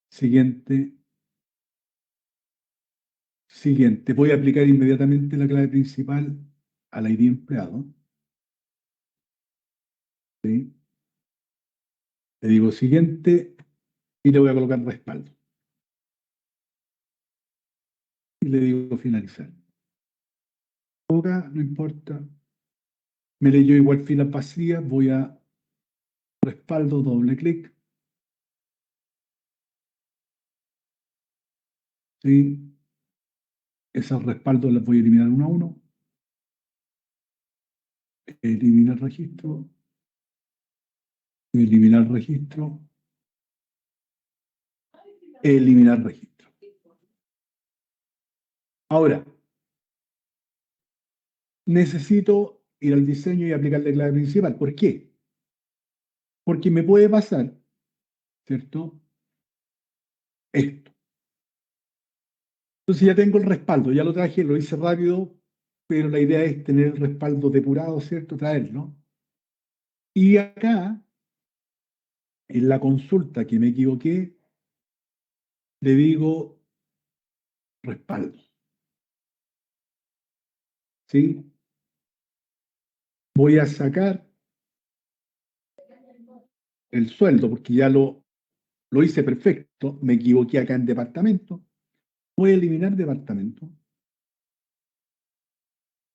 siguiente, siguiente. Voy a aplicar inmediatamente la clave principal al ID empleado. ¿Sí? Le digo siguiente y le voy a colocar respaldo. Y le digo finalizar. Ahora, no importa. Me leyó igual filas vacías, voy a respaldo, doble clic. ¿Sí? Esos respaldos los voy a eliminar uno a uno. Eliminar registro. Eliminar registro. Eliminar registro. Ahora, necesito ir al diseño y aplicar la clave principal. ¿Por qué? Porque me puede pasar, ¿cierto? Esto. Entonces ya tengo el respaldo, ya lo traje, lo hice rápido, pero la idea es tener el respaldo depurado, ¿cierto? Traerlo. Y acá, en la consulta que me equivoqué, le digo respaldo. ¿Sí? Voy a sacar el sueldo porque ya lo hice perfecto. Me equivoqué acá en departamento. Voy a eliminar departamento.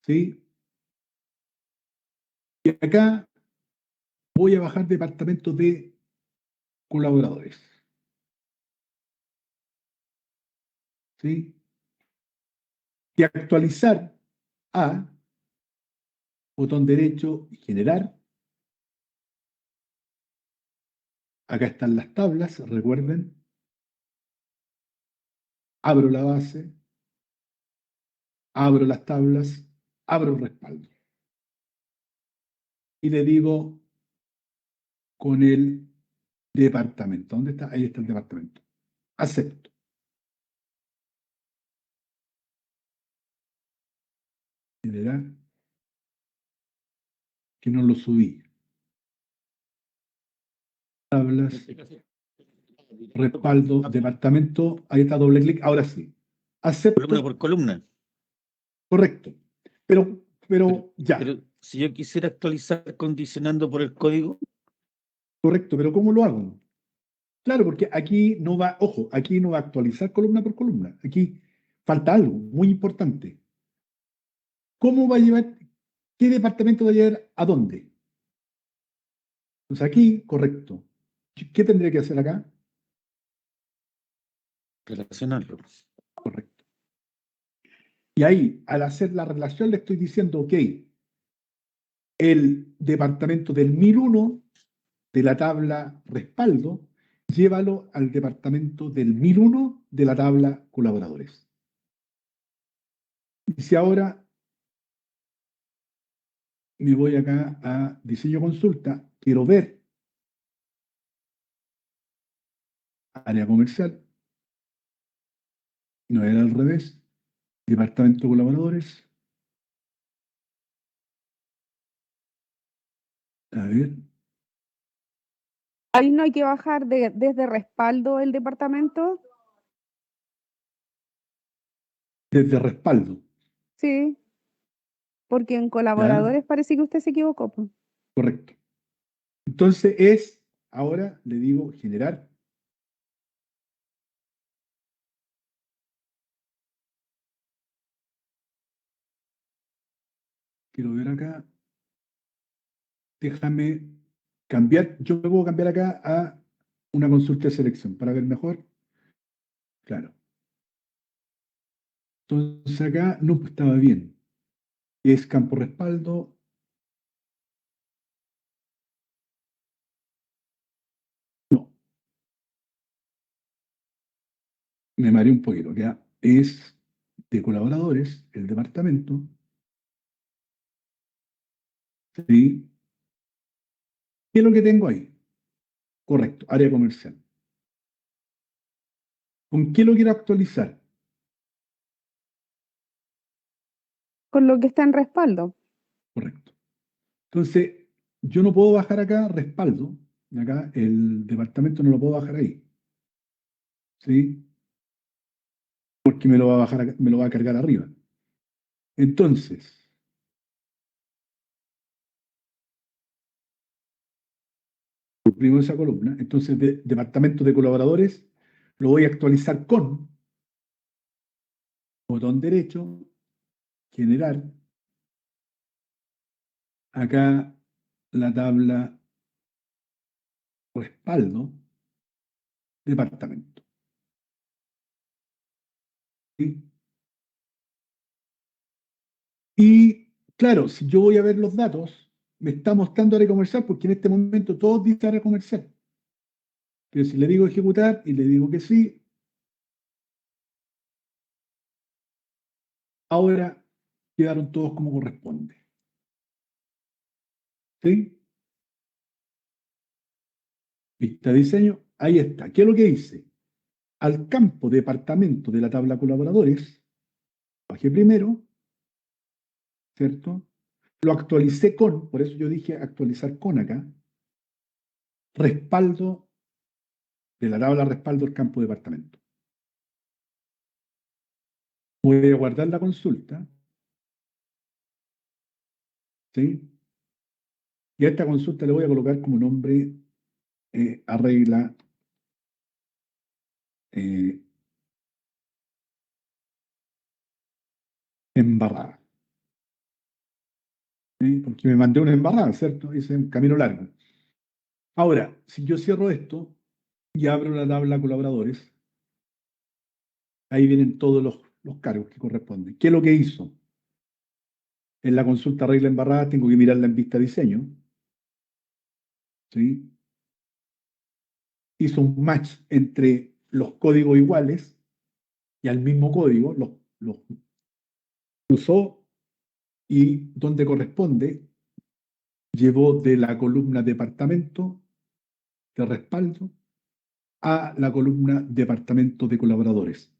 ¿Sí? Y acá voy a bajar departamento de colaboradores. ¿Sí? Y actualizar a botón derecho, generar. Acá están las tablas, recuerden. Abro la base. abro las tablas, abro el respaldo. Y le digo con el departamento. ¿Dónde está? Ahí está el departamento. Acepto. Y verá que no lo subí. Tablas, respaldo, departamento, ahí está, doble clic, ahora sí. Acepto. Columna por columna. Correcto. Pero ya. Pero si yo quisiera actualizar condicionando por el código. Correcto, pero ¿cómo lo hago? Claro, porque aquí no va, ojo, aquí no va a actualizar columna por columna. Aquí falta algo muy importante. ¿Cómo va a llevar, qué departamento va a llevar a dónde? Pues aquí, correcto. ¿Qué tendría que hacer acá? Relacionarlo. Correcto. Y ahí, al hacer la relación, le estoy diciendo, ok, el departamento del 1001 de la tabla respaldo, llévalo al departamento del 1001 de la tabla colaboradores. Y si ahora me voy acá a diseño consulta, quiero ver área comercial, no era al revés, departamento colaboradores, a ver, Ahí no hay que bajar desde respaldo el departamento. desde respaldo, Sí, porque en ¿ya? colaboradores parece que usted se equivocó, po. Correcto. Entonces ahora le digo generar. Quiero ver acá. Déjame cambiar. Yo me puedo cambiar acá a una consulta de selección para ver mejor. Claro. Entonces acá no pues, estaba bien. Es campo respaldo. No, me mareé un poquito. Acá es de colaboradores, el departamento. ¿Sí? ¿Qué es lo que tengo ahí? Correcto, área comercial. ¿Con qué lo quiero actualizar? Con lo que está en respaldo. Correcto. Entonces, yo no puedo bajar acá respaldo. Acá el departamento no lo puedo bajar ahí. ¿Sí? Porque me lo va a bajar acá, me lo va a cargar arriba. Entonces, suprimo esa columna. Entonces, departamento de colaboradores lo voy a actualizar con botón derecho, generar. Acá la tabla respaldo, departamento. ¿Sí? Y claro, si yo voy a ver los datos, me está mostrando área comercial porque en este momento todos dicen área comercial. Pero si le digo ejecutar y le digo que sí, ahora quedaron todos como corresponde. ¿Sí? Vista de diseño, ahí está. ¿Qué es lo que hice? Al campo departamento de la tabla colaboradores, bajé primero, ¿cierto? Lo actualicé con, por eso yo dije actualizar con acá, respaldo de la tabla respaldo del campo departamento. Voy a guardar la consulta, ¿sí? Y a esta consulta le voy a colocar como nombre arregla embarrada. ¿Sí? Porque me mandé una embarrada, ¿cierto? Hice un camino largo. Ahora, si yo cierro esto y abro la tabla colaboradores, ahí vienen todos los cargos que corresponden. ¿Qué es lo que hizo? En la consulta regla embarrada tengo que mirarla en vista diseño. ¿Sí? Hizo un match entre los códigos iguales y al mismo código, los cruzó y donde corresponde, llevó de la columna departamento de respaldo a la columna departamento de colaboradores,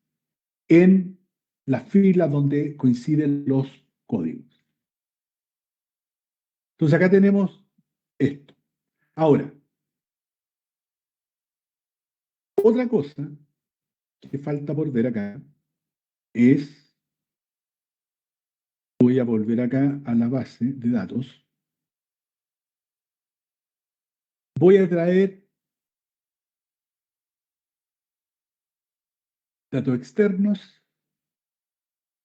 en la fila donde coinciden los códigos. Entonces acá tenemos esto. Ahora, otra cosa que falta por ver acá es, voy a volver acá a la base de datos, voy a traer datos externos,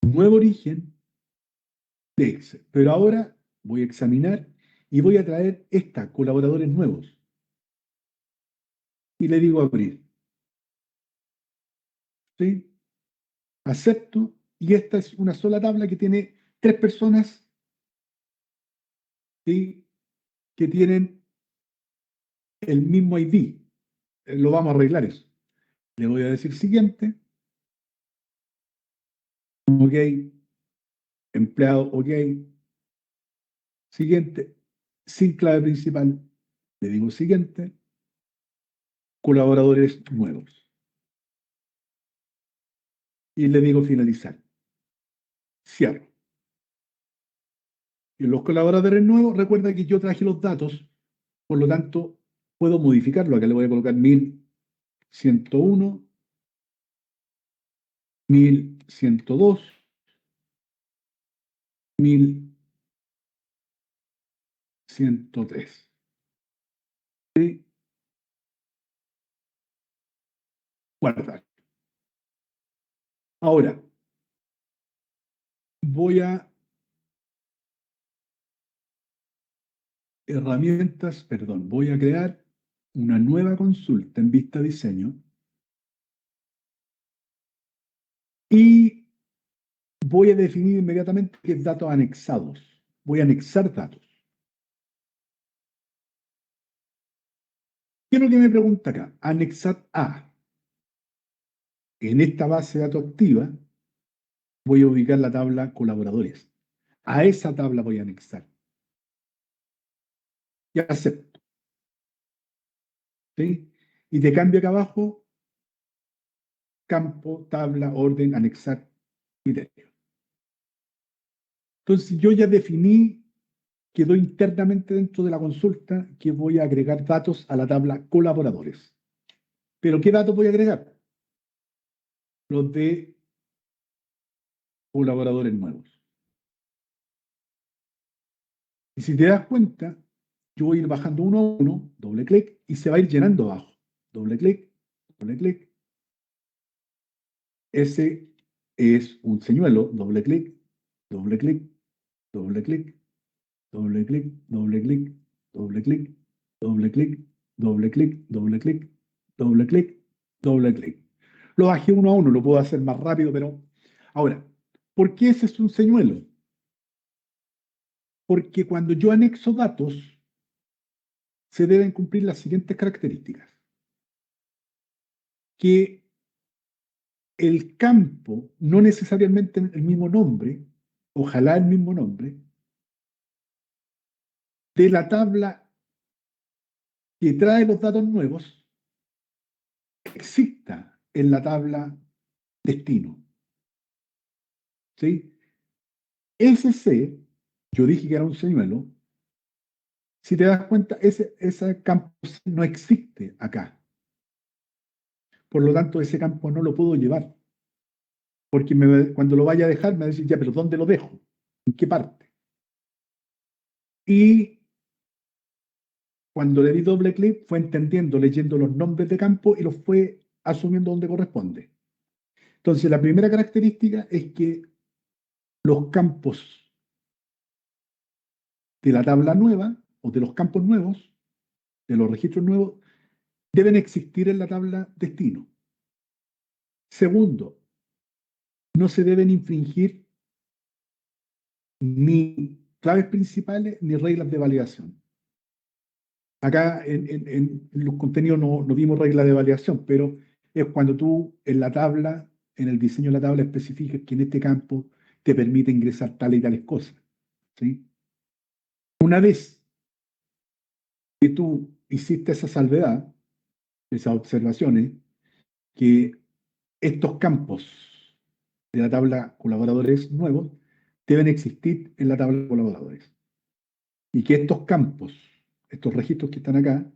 nuevo origen de Excel. Pero ahora voy a examinar y voy a traer colaboradores nuevos. Y le digo abrir. ¿Sí? Acepto. Y esta es una sola tabla que tiene 3 personas, ¿sí?, que tienen el mismo ID. Lo vamos a arreglar eso. Le voy a decir siguiente. Ok. Empleado, ok. Siguiente. Sin clave principal. Le digo siguiente. Colaboradores nuevos. Y le digo finalizar. Cierro. Y los colaboradores nuevos, recuerda que yo traje los datos, por lo tanto, puedo modificarlo. Acá le voy a colocar 1101, 1102, 1103. ¿Sí? Guardar. Ahora, voy a voy a crear una nueva consulta en Vista Diseño y voy a definir inmediatamente qué datos anexados. Voy a anexar datos. ¿Qué es lo que me pregunta acá? Anexar a. En esta base de datos activa voy a ubicar la tabla colaboradores. A esa tabla voy a anexar. Y acepto. ¿Sí? Y te cambio acá abajo, campo, tabla, orden, anexar, criterio. Entonces yo ya definí, quedó internamente dentro de la consulta que voy a agregar datos a la tabla colaboradores. ¿Pero qué datos voy a agregar? Los de colaboradores nuevos. Y si te das cuenta, yo voy a ir bajando uno a uno, doble clic, y se va a ir llenando abajo. Doble clic, doble clic. Ese es un señuelo, doble clic, doble clic, doble clic, doble clic, doble clic, doble clic, doble clic, doble clic, doble clic, doble clic, doble clic. Lo bajé uno a uno, lo puedo hacer más rápido, pero ahora, ¿por qué ese es un señuelo? Porque cuando yo anexo datos, se deben cumplir las siguientes características. Que el campo, no necesariamente el mismo nombre, ojalá el mismo nombre, de la tabla que trae los datos nuevos, exista en la tabla destino. ¿Sí? Ese yo dije que era un señuelo. Si te das cuenta, ese campo no existe acá. Por lo tanto, ese campo no lo puedo llevar. Porque cuando lo vaya a dejar, me va a decir, ya, pero ¿dónde lo dejo? ¿En qué parte? Y cuando le di doble clic, fue entendiendo, leyendo los nombres de campo y los fue asumiendo donde corresponde. Entonces, la primera característica es que los campos de la tabla nueva o de los campos nuevos, de los registros nuevos, deben existir en la tabla destino. Segundo, no se deben infringir ni claves principales ni reglas de validación. Acá en los contenidos no vimos reglas de validación, pero es cuando tú en la tabla, en el diseño de la tabla, especificas que en este campo te permite ingresar tales y tales cosas. ¿Sí? Una vez que tú hiciste esa salvedad, esas observaciones, que estos campos de la tabla colaboradores nuevos deben existir en la tabla de colaboradores. Y que estos campos, estos registros que están acá,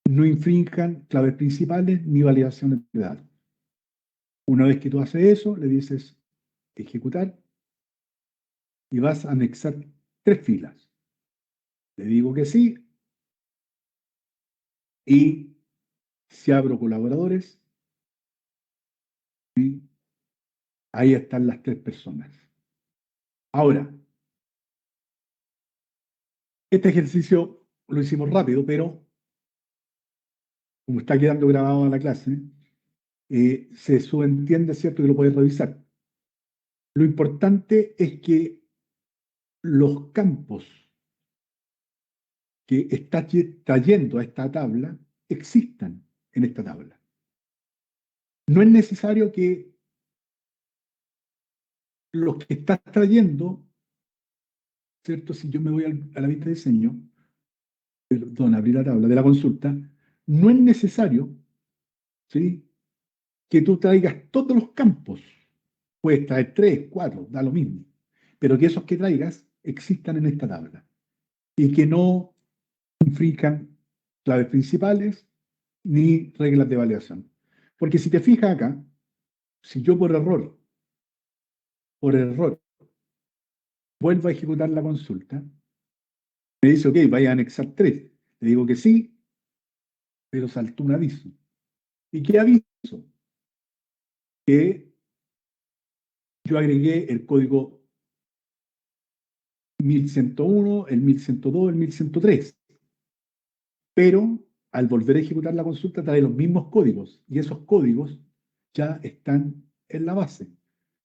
no infrinjan claves principales ni validaciones de datos. Una vez que tú haces eso, le dices ejecutar y vas a anexar 3 filas. Le digo que sí y si abro colaboradores, ¿sí? Ahí están las 3 personas. Ahora, este ejercicio lo hicimos rápido, pero como está quedando grabado en la clase, se subentiende, ¿cierto?, que lo puedes revisar. Lo importante es que los campos que está trayendo a esta tabla existan en esta tabla. No es necesario que los que estás trayendo, ¿cierto? Si yo me voy a la vista de diseño, perdón, abrir la tabla de la consulta, no es necesario, ¿sí?, que tú traigas todos los campos. Puedes traer 3, 4, da lo mismo. Pero que esos que traigas existan en esta tabla. Y que no infrinjan claves principales ni reglas de validación. Porque si te fijas acá, si yo por error, vuelvo a ejecutar la consulta, me dice, ok, vaya a anexar 3. Le digo que sí, pero saltó un aviso. ¿Y qué aviso? Que yo agregué el código 1101, el 1102, el 1103. Pero al volver a ejecutar la consulta trae los mismos códigos y esos códigos ya están en la base.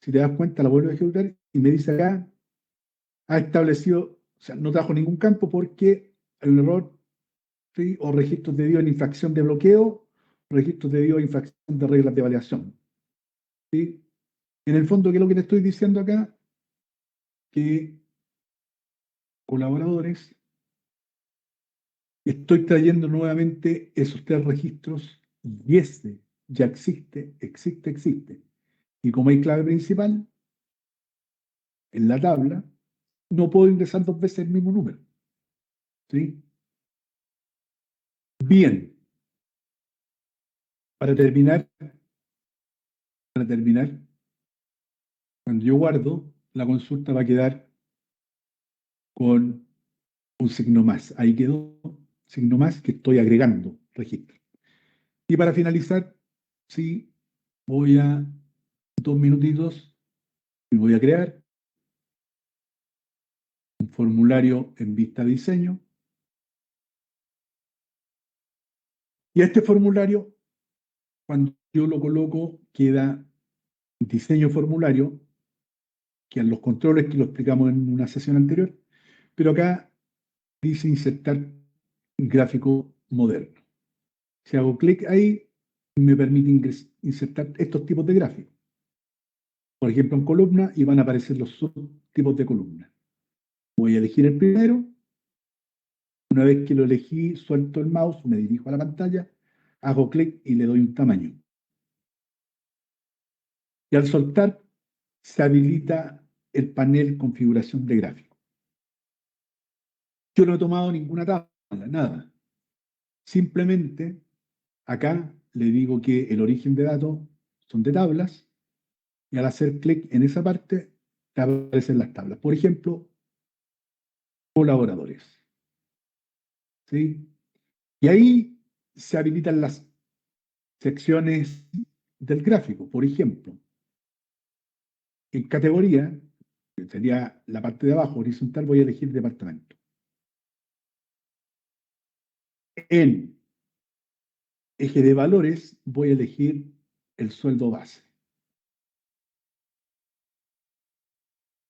Si te das cuenta, la vuelvo a ejecutar y me dice acá, ha establecido, o sea, no trajo ningún campo porque hay un error, ¿sí?, o registros debido a infracción de bloqueo, registros debido a infracción de reglas de validación. ¿Sí? En el fondo, ¿qué es lo que te estoy diciendo acá? Que colaboradores, estoy trayendo nuevamente esos 3 registros y este ya existe. Y como hay clave principal en la tabla, no puedo ingresar 2 veces el mismo número. ¿Sí? Bien. Para terminar, cuando yo guardo, la consulta va a quedar con un signo más. Ahí quedó signo más que estoy agregando registro. Y para finalizar, sí, voy a 2 minutitos y voy a crear un formulario en vista de diseño. Y a este formulario, cuando yo lo coloco, queda diseño formulario, que en los controles que lo explicamos en una sesión anterior, pero acá dice insertar gráfico moderno. Si hago clic ahí, me permite insertar estos tipos de gráficos. Por ejemplo, en columna, y van a aparecer los subtipos de columna. Voy a elegir el primero. Una vez que lo elegí, suelto el mouse, me dirijo a la pantalla, hago clic y le doy un tamaño. Y al soltar, se habilita el panel configuración de gráfico. Yo no he tomado ninguna tabla, nada. Simplemente, acá le digo que el origen de datos son de tablas, y al hacer clic en esa parte, te aparecen las tablas. Por ejemplo, colaboradores. ¿Sí? Y ahí se habilitan las secciones del gráfico. Por ejemplo, en categoría, que sería la parte de abajo, horizontal, voy a elegir departamento. En eje de valores, voy a elegir el sueldo base.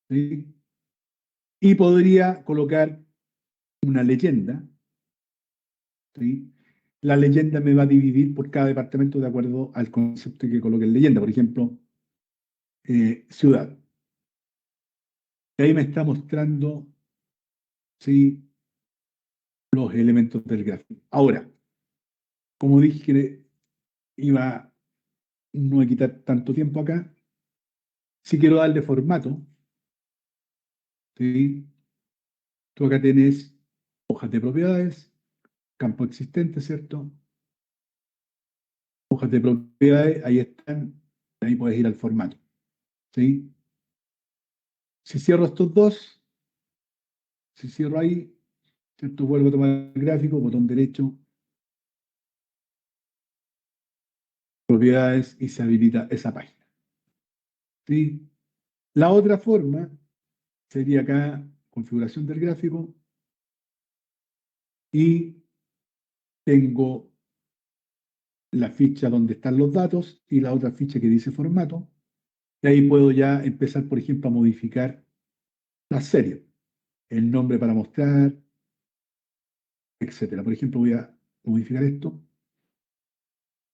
¿Sí? Y podría colocar una leyenda. ¿Sí? La leyenda me va a dividir por cada departamento de acuerdo al concepto que coloque en leyenda. Por ejemplo, ciudad. Y ahí me está mostrando, ¿sí?, los elementos del gráfico. Ahora, como dije que iba no a quitar tanto tiempo acá, si quiero darle formato, ¿sí?, tú acá tienes hojas de propiedades, campo existente, ¿cierto? Hojas de propiedades, ahí están, ahí puedes ir al formato, ¿sí? Si cierro estos dos, si cierro ahí, ¿cierto?, vuelvo a tomar el gráfico, botón derecho, propiedades, y se habilita esa página, ¿sí? La otra forma sería acá, configuración del gráfico, y tengo la ficha donde están los datos y la otra ficha que dice formato, y ahí puedo ya empezar, por ejemplo, a modificar la serie, el nombre para mostrar, etcétera. Por ejemplo, voy a modificar esto.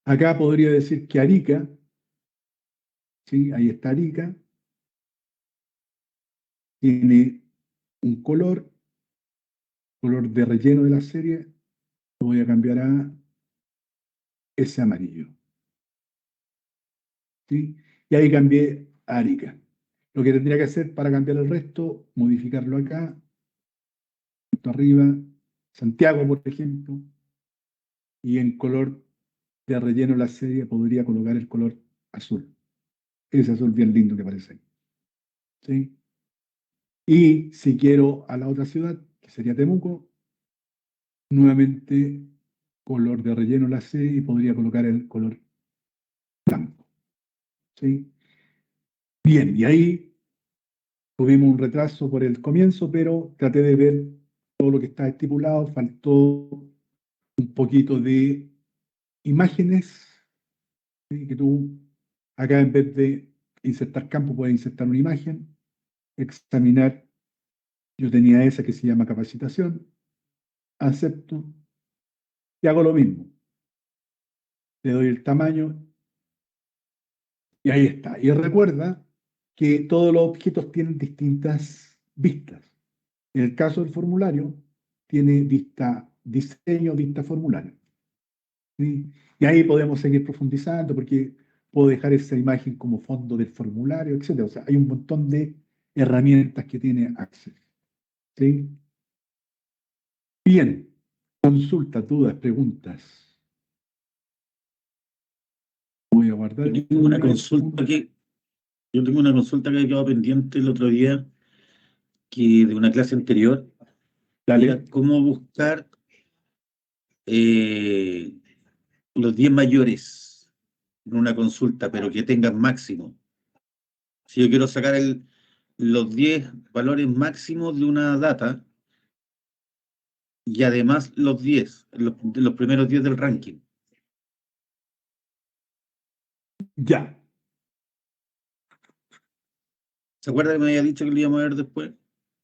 Acá podría decir que Arica, ¿sí?, ahí está Arica, tiene un color de relleno de la serie, lo voy a cambiar a ese amarillo, ¿sí? Y ahí cambié a Arica. Lo que tendría que hacer para cambiar el resto, modificarlo acá, esto arriba, Santiago, por ejemplo, y en color de relleno de la serie podría colocar el color azul. Ese azul bien lindo que parece ahí, ¿sí? Y si quiero a la otra ciudad, que sería Temuco, nuevamente color de relleno la C, y podría colocar el color blanco, ¿sí? Bien, y ahí tuvimos un retraso por el comienzo, pero traté de ver todo lo que está estipulado. Faltó un poquito de imágenes, ¿sí?, que tú acá, en vez de insertar campo, puedes insertar una imagen, examinar. Yo tenía esa que se llama capacitación, acepto y hago lo mismo. Le doy el tamaño y ahí está. Y recuerda que todos los objetos tienen distintas vistas. En el caso del formulario, tiene vista diseño, vista formulario, ¿sí? Y ahí podemos seguir profundizando, porque puedo dejar esa imagen como fondo del formulario, etc. O sea, hay un montón de herramientas que tiene Access, ¿sí? Bien, consultas, dudas, preguntas. Voy a guardar. Yo tengo una consulta que quedó pendiente el otro día, que de una clase anterior. Dale. Era cómo buscar los 10 mayores en una consulta, pero que tengan máximo. Si yo quiero sacar los 10 valores máximos de una data, y además los 10, los primeros 10 del ranking. Ya. ¿Se acuerda que me había dicho que lo íbamos a ver después?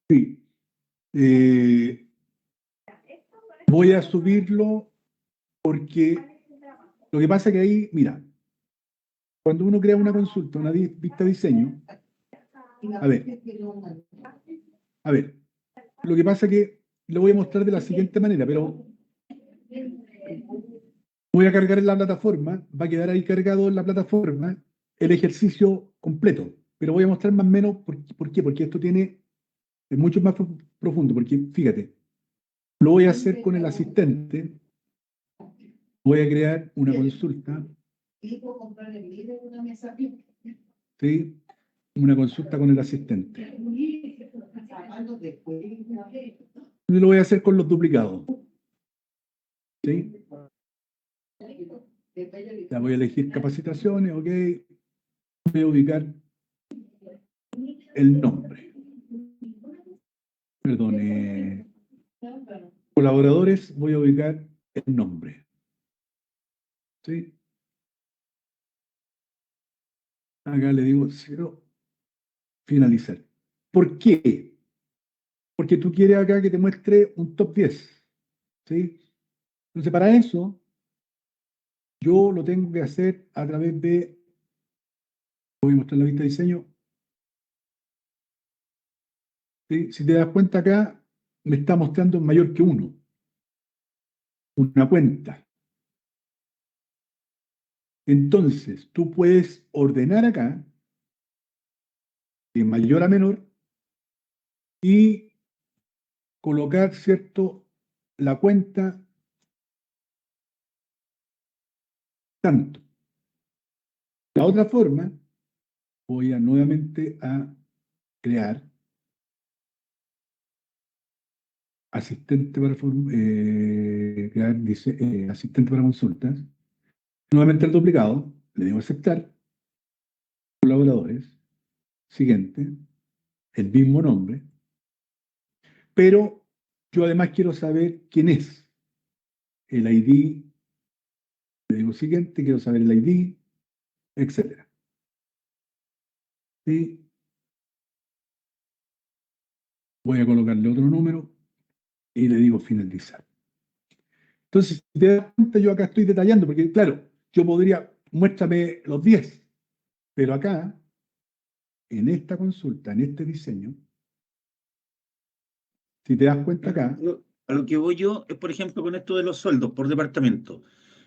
Sí. Voy a subirlo porque lo que pasa es que ahí, mira, cuando uno crea una consulta, una vista de diseño, a ver, lo que pasa es que lo voy a mostrar de la siguiente manera, pero voy a cargar en la plataforma, va a quedar ahí cargado en la plataforma el ejercicio completo, pero voy a mostrar más o menos por qué, porque esto es mucho más profundo, porque fíjate, lo voy a hacer con el asistente, voy a crear una consulta, ¿sí?, una consulta con el asistente. Yo lo voy a hacer con los duplicados, ¿sí? Ya voy a elegir capacitaciones, ok. Voy a ubicar el nombre. Perdón, colaboradores, voy a ubicar el nombre, ¿sí? Acá le digo 0, finalizar. ¿Por qué? Porque tú quieres acá que te muestre un top 10, ¿sí? Entonces, para eso, yo lo tengo que hacer a través de, voy a mostrar la vista de diseño, ¿sí? Si te das cuenta acá, me está mostrando mayor que 1, una cuenta. Entonces, tú puedes ordenar acá, de mayor a menor, y colocar, ¿cierto?, la cuenta tanto. La otra forma, voy a nuevamente a crear asistente para, asistente para consultas. Nuevamente el duplicado, le digo aceptar, colaboradores, siguiente, el mismo nombre, pero yo además quiero saber quién es el ID, le digo siguiente, quiero saber el ID, etcétera. Y voy a colocarle otro número y le digo finalizar. Entonces, si te das cuenta, yo acá estoy detallando, porque claro, yo podría, muéstrame los 10, pero acá, en esta consulta, en este diseño, si te das cuenta acá, A lo que voy yo es, por ejemplo, con esto de los sueldos por departamento.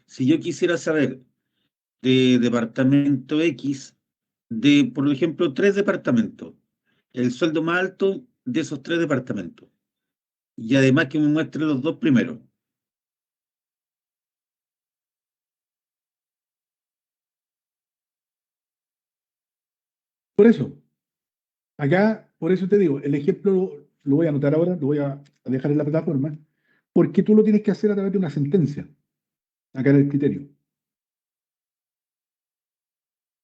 Si yo quisiera saber de departamento X, de, por ejemplo, 3 departamentos, el sueldo más alto de esos 3 departamentos, y además que me muestre los 2 primeros. por eso, acá, por eso te digo, el ejemplo lo voy a anotar ahora, lo voy a dejar en la plataforma, porque tú lo tienes que hacer a través de una sentencia, acá en el criterio.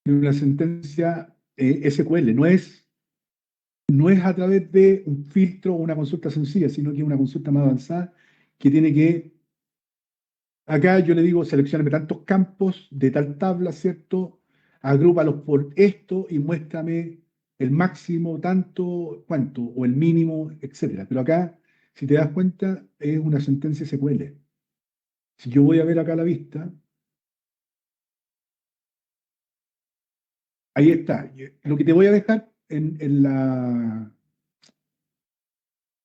De una sentencia SQL, no es a través de un filtro o una consulta sencilla, sino que es una consulta más avanzada que tiene que, acá yo le digo, seleccioname tantos campos de tal tabla, ¿cierto? Agrúpalos por esto y muéstrame el máximo, tanto, cuánto, o el mínimo, etcétera. Pero acá, si te das cuenta, es una sentencia SQL. Si yo voy a ver acá la vista, ahí está. Lo que te voy a dejar en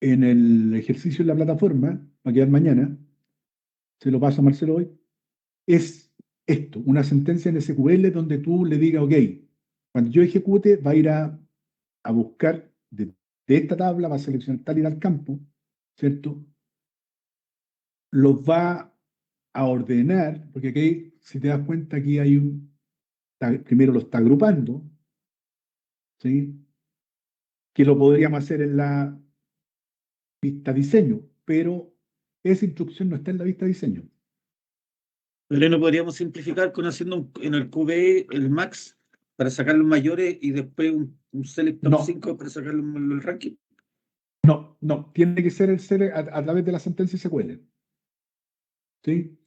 el ejercicio en la plataforma, va a quedar mañana, se lo paso a Marcelo hoy, es esto, una sentencia en SQL donde tú le digas, ok, cuando yo ejecute, va a ir a buscar de esta tabla, va a seleccionar tal y tal campo, ¿cierto? Los va a ordenar, porque aquí, si te das cuenta, aquí hay primero lo está agrupando, ¿sí? Que lo podríamos hacer en la vista diseño, pero esa instrucción no está en la vista diseño. Pero no podríamos simplificar con haciendo en el QB el max para sacar los mayores y después un select top No, 5 para sacar el ranking. no, tiene que ser el select a través de la sentencia SQL. ¿Sí?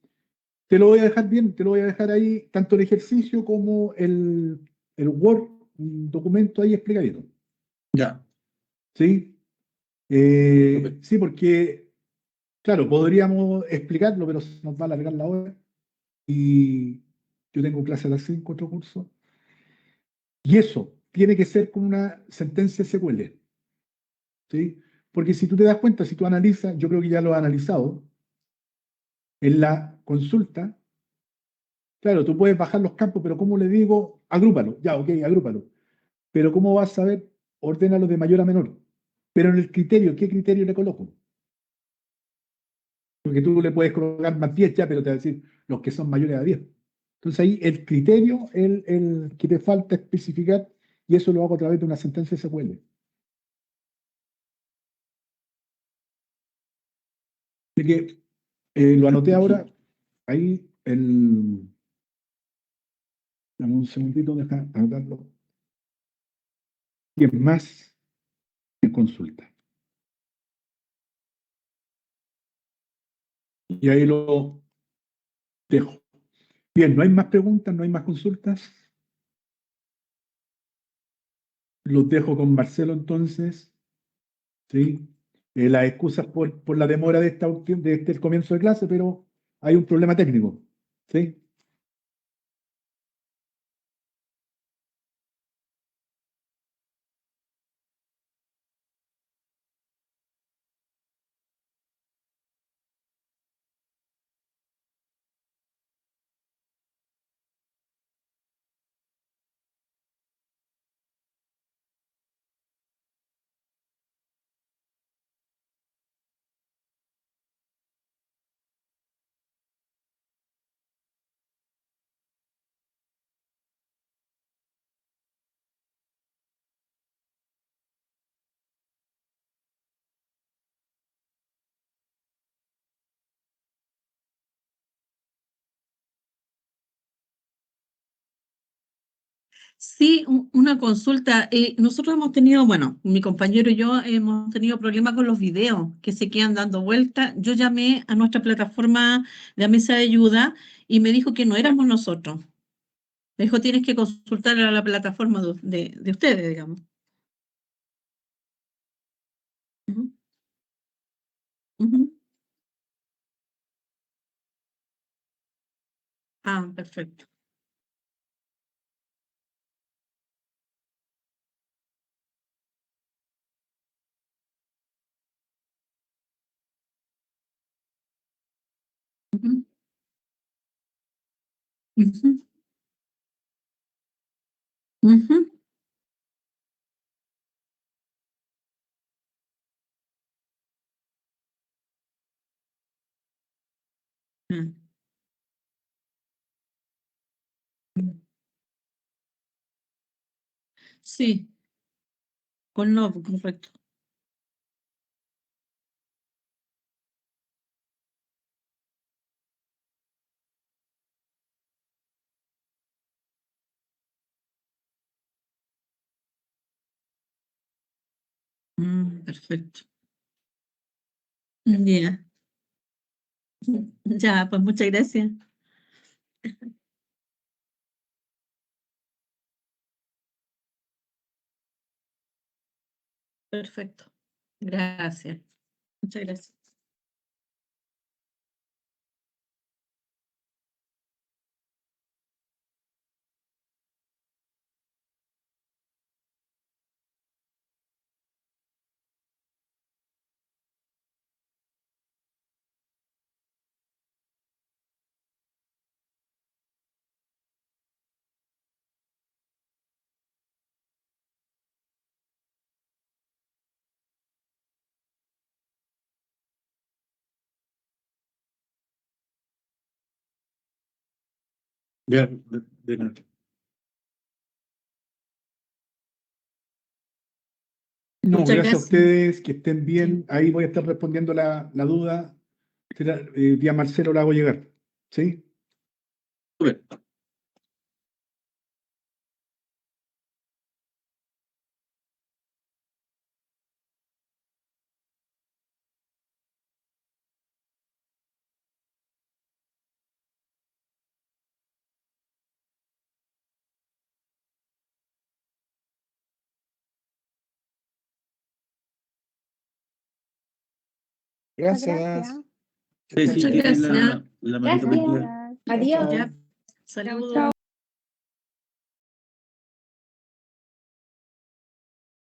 Te lo voy a dejar bien, te lo voy a dejar ahí, tanto el ejercicio como el Word, un documento ahí explicadito. Ya. ¿Sí? Sí, porque, claro, podríamos explicarlo, pero se nos va a alargar la hora. Y yo tengo clase a las 5, otro curso. Y eso tiene que ser con una sentencia SQL. ¿Sí? Porque si tú te das cuenta, si tú analizas, yo creo que ya lo has analizado, en la consulta, claro, tú puedes bajar los campos, pero ¿cómo le digo? Agrúpalo, ya, ok, agrúpalo. Pero ¿cómo vas a saber? Ordénalo de mayor a menor. Pero en el criterio, ¿qué criterio le coloco? Porque tú le puedes colocar más 10 ya, pero te va a decir los que son mayores a 10. Entonces ahí el criterio, el que te falta especificar, y eso lo hago a través de una sentencia SQL. Así que lo anoté ahora, ahí dame un segundito, deja anotarlo. Y es más en consulta. Y ahí lo dejo. Bien, no hay más preguntas, no hay más consultas. Los dejo con Marcelo entonces. ¿Sí? Las excusas por la demora de este comienzo de clase, pero hay un problema técnico. ¿Sí? Sí, una consulta. Nosotros hemos tenido, bueno, mi compañero y yo hemos tenido problemas con los videos que se quedan dando vueltas. Yo llamé a nuestra plataforma de la mesa de ayuda y me dijo que no éramos nosotros. Me dijo, tienes que consultar a la plataforma de ustedes, digamos. Ujú, ujú. Ah, perfecto. Ujú, ujú, ujú. Ah, mm. Sí, con no, correcto. Perfecto. Ya, ya, pues muchas gracias. Perfecto. Gracias. Muchas gracias. Ya, de nada. No, Muchas gracias a gracias. ustedes, que estén bien. Ahí voy a estar respondiendo la duda. Vía Marcelo la hago llegar. ¿Sí? Súper. Muchas Gracias. gracias. Sí, sí, Muchas tienen gracias. la manito Gracias. metida. Adiós. Ya, saludos. Chao.